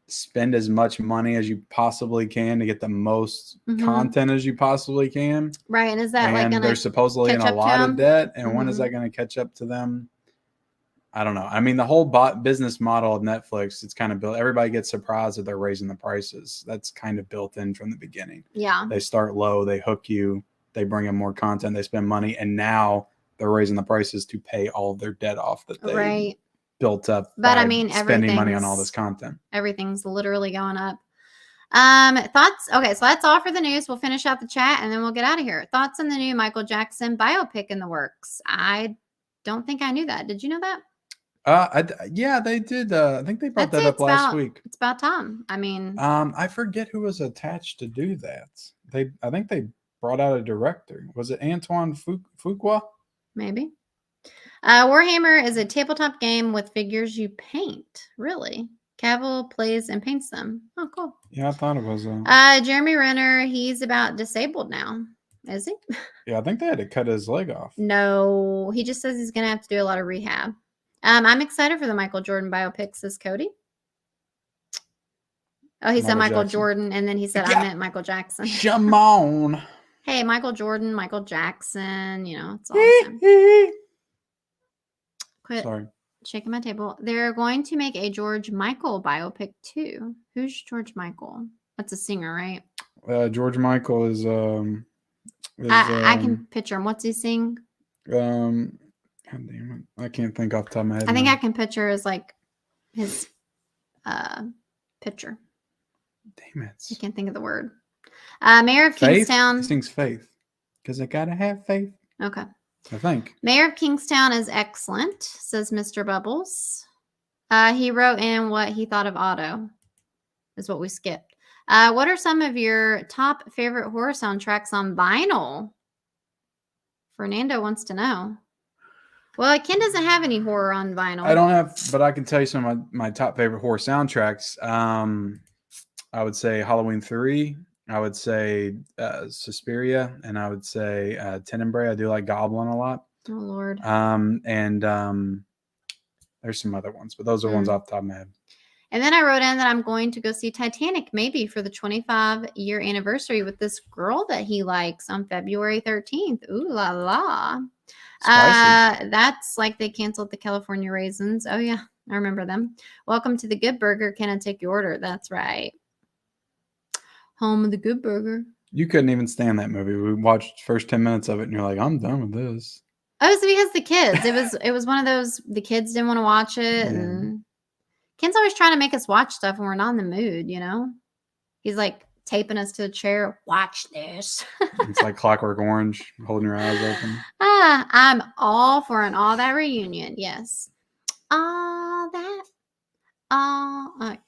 Speaker 2: spend as much money as you possibly can to get the most content as you possibly can.
Speaker 1: Right. And is that like going to
Speaker 2: they're supposedly in a lot of debt. And when is that going to catch up to them? I don't know. I mean, the whole business model of Netflix, it's kind of built. Everybody gets surprised that they're raising the prices. That's kind of built in from the beginning.
Speaker 1: Yeah.
Speaker 2: They start low, they hook you, they bring in more content, they spend money, and now they're raising the prices to pay all of their debt off that they built up
Speaker 1: But
Speaker 2: by
Speaker 1: I mean,
Speaker 2: spending money on all this content.
Speaker 1: Everything's literally going up. Thoughts? Okay, so that's all for the news. We'll finish out the chat and then we'll get out of here. Thoughts on the new Michael Jackson biopic in the works? I don't think I knew that. Did you know that?
Speaker 2: Yeah, they did. I think they brought that up last week.
Speaker 1: It's about time. I mean,
Speaker 2: I forget who was attached to do that. I think they brought out a director. Was it Antoine Fuqua?
Speaker 1: Maybe. Warhammer is a tabletop game with figures you paint. Really? Cavill plays and paints them. Oh, cool.
Speaker 2: Yeah, I thought it was.
Speaker 1: Jeremy Renner, he's about disabled now. Is he?
Speaker 2: Yeah, I think they had to cut his leg off.
Speaker 1: No, he just says he's going to have to do a lot of rehab. I'm excited for the Michael Jordan biopic, says Cody. Oh, he said Michael Jordan, and then he said, I meant Michael Jackson.
Speaker 2: Come on.
Speaker 1: Hey, Michael Jordan, Michael Jackson, it's all the same. Quit shaking my table. They're going to make a George Michael biopic too. Who's George Michael? That's a singer, right?
Speaker 2: George Michael is
Speaker 1: I can picture him. What's he sing?
Speaker 2: God damn it. I can't think off the top of my head.
Speaker 1: I think I can picture his picture.
Speaker 2: Damn it.
Speaker 1: I can't think of the word. Mayor of Kingstown.
Speaker 2: He sings Faith. Because I gotta have faith.
Speaker 1: Okay.
Speaker 2: I think.
Speaker 1: Mayor of Kingstown is excellent, says Mr. Bubbles. He wrote in what he thought of Otto, is what we skipped. What are some of your top favorite horror soundtracks on vinyl? Fernando wants to know. Well, Ken doesn't have any horror on vinyl.
Speaker 2: I don't have, but I can tell you some of my top favorite horror soundtracks. I would say Halloween 3. I would say Suspiria, and I would say Tenebrae. I do like Goblin a lot.
Speaker 1: Oh, Lord.
Speaker 2: And there's some other ones, but those are ones off the top of my head.
Speaker 1: And then I wrote in that I'm going to go see Titanic maybe for the 25-year anniversary with this girl that he likes on February 13th. Ooh la la. That's like they canceled the California Raisins. Oh, yeah. I remember them. Welcome to the Good Burger. Can I take your order? That's right. Home of the Good Burger.
Speaker 2: You couldn't even stand that movie. We watched the first 10 minutes of it, and you're like, I'm done with this.
Speaker 1: Oh, it's because the kids. It was one of those, the kids didn't want to watch it. Yeah. And Ken's always trying to make us watch stuff when we're not in the mood, He's like taping us to the chair. Watch this.
Speaker 2: It's like Clockwork Orange, holding your eyes open.
Speaker 1: I'm all for an All That reunion. Yes. All that. I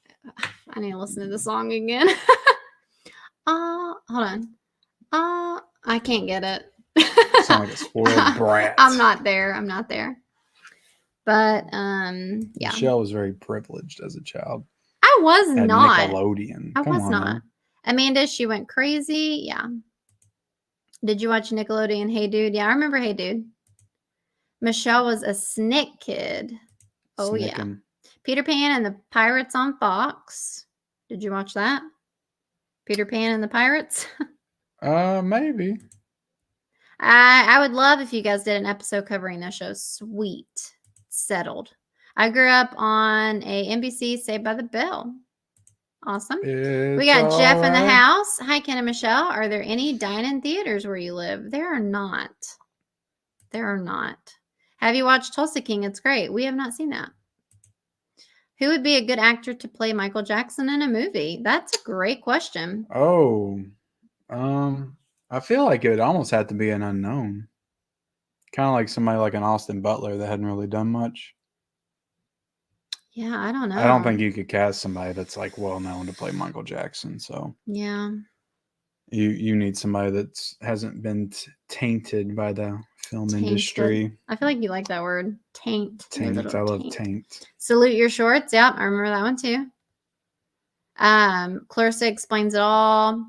Speaker 1: need to listen to the song again. Hold on. I can't get it.
Speaker 2: You sound like a spoiled brat.
Speaker 1: I'm not there. But yeah.
Speaker 2: Michelle was very privileged as a child.
Speaker 1: I was not.
Speaker 2: Nickelodeon.
Speaker 1: I was not. Now. Amanda, she went crazy. Yeah. Did you watch Nickelodeon? Hey Dude. Yeah, I remember Hey Dude. Michelle was a Snick kid. Oh yeah. Peter Pan and the Pirates on Fox. Did you watch that? Peter Pan and the Pirates?
Speaker 2: Maybe.
Speaker 1: I would love if you guys did an episode covering that show. Sweet. Settled. I grew up on a NBC Saved by the Bell. Awesome. We got Jeff in the house. Hi, Ken and Michelle. Are there any dine-in theaters where you live? There are not. Have you watched Tulsa King? It's great. We have not seen that. Who would be a good actor to play Michael Jackson in a movie? That's a great question.
Speaker 2: Oh, I feel like it would almost have to be an unknown. Kind of like somebody like an Austin Butler that hadn't really done much.
Speaker 1: Yeah, I don't know.
Speaker 2: I don't think you could cast somebody that's like well known to play Michael Jackson. So
Speaker 1: yeah,
Speaker 2: you need somebody that hasn't been tainted by the film industry.
Speaker 1: I feel like you like that word, taint.
Speaker 2: Taint. I love taint.
Speaker 1: Salute Your Shorts. Yep, I remember that one too. Clarissa Explains It All.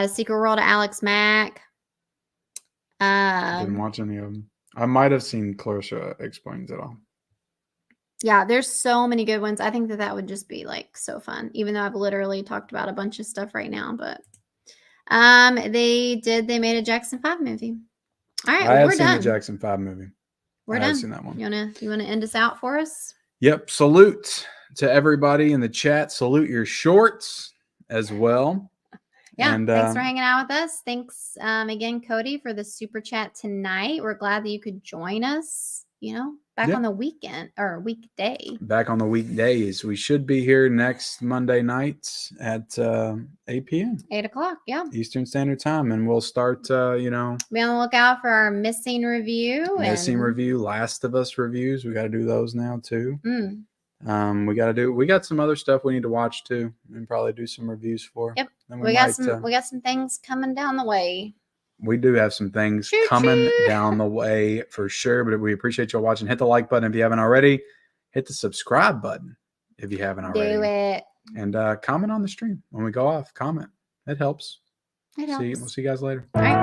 Speaker 1: Secret World of Alex Mack.
Speaker 2: I didn't watch any of them. I might have seen Clarissa Explains It All.
Speaker 1: Yeah, there's so many good ones. I think that would just be like so fun, even though I've literally talked about a bunch of stuff right now. But they made a Jackson 5 movie. All right,
Speaker 2: I have seen the Jackson 5 movie.
Speaker 1: We're done.
Speaker 2: I've seen that one.
Speaker 1: You wanna end us out for us?
Speaker 2: Yep. Salute to everybody in the chat. Salute your shorts as well.
Speaker 1: Yeah, and thanks for hanging out with us. Thanks again, Cody, for the super chat tonight. We're glad that you could join us. back
Speaker 2: Yeah.
Speaker 1: on the weekend or weekday.
Speaker 2: Back on the weekdays. We should be here next Monday nights at 8 p.m.
Speaker 1: 8 o'clock. Yeah.
Speaker 2: Eastern Standard Time, and we'll start.
Speaker 1: Be on the lookout for our missing review.
Speaker 2: Review, Last of Us reviews. We got to do those now too.
Speaker 1: Mm.
Speaker 2: We got some other stuff we need to watch too, and probably do some reviews for.
Speaker 1: Yep.
Speaker 2: And
Speaker 1: We got some things coming down the way.
Speaker 2: We do have some things coming down the way for sure, but we appreciate y'all watching. Hit the like button if you haven't already. Hit the subscribe button if you haven't already.
Speaker 1: Do it.
Speaker 2: And comment on the stream when we go off. Comment. It helps.
Speaker 1: It helps.
Speaker 2: We'll see you guys later.
Speaker 1: All right.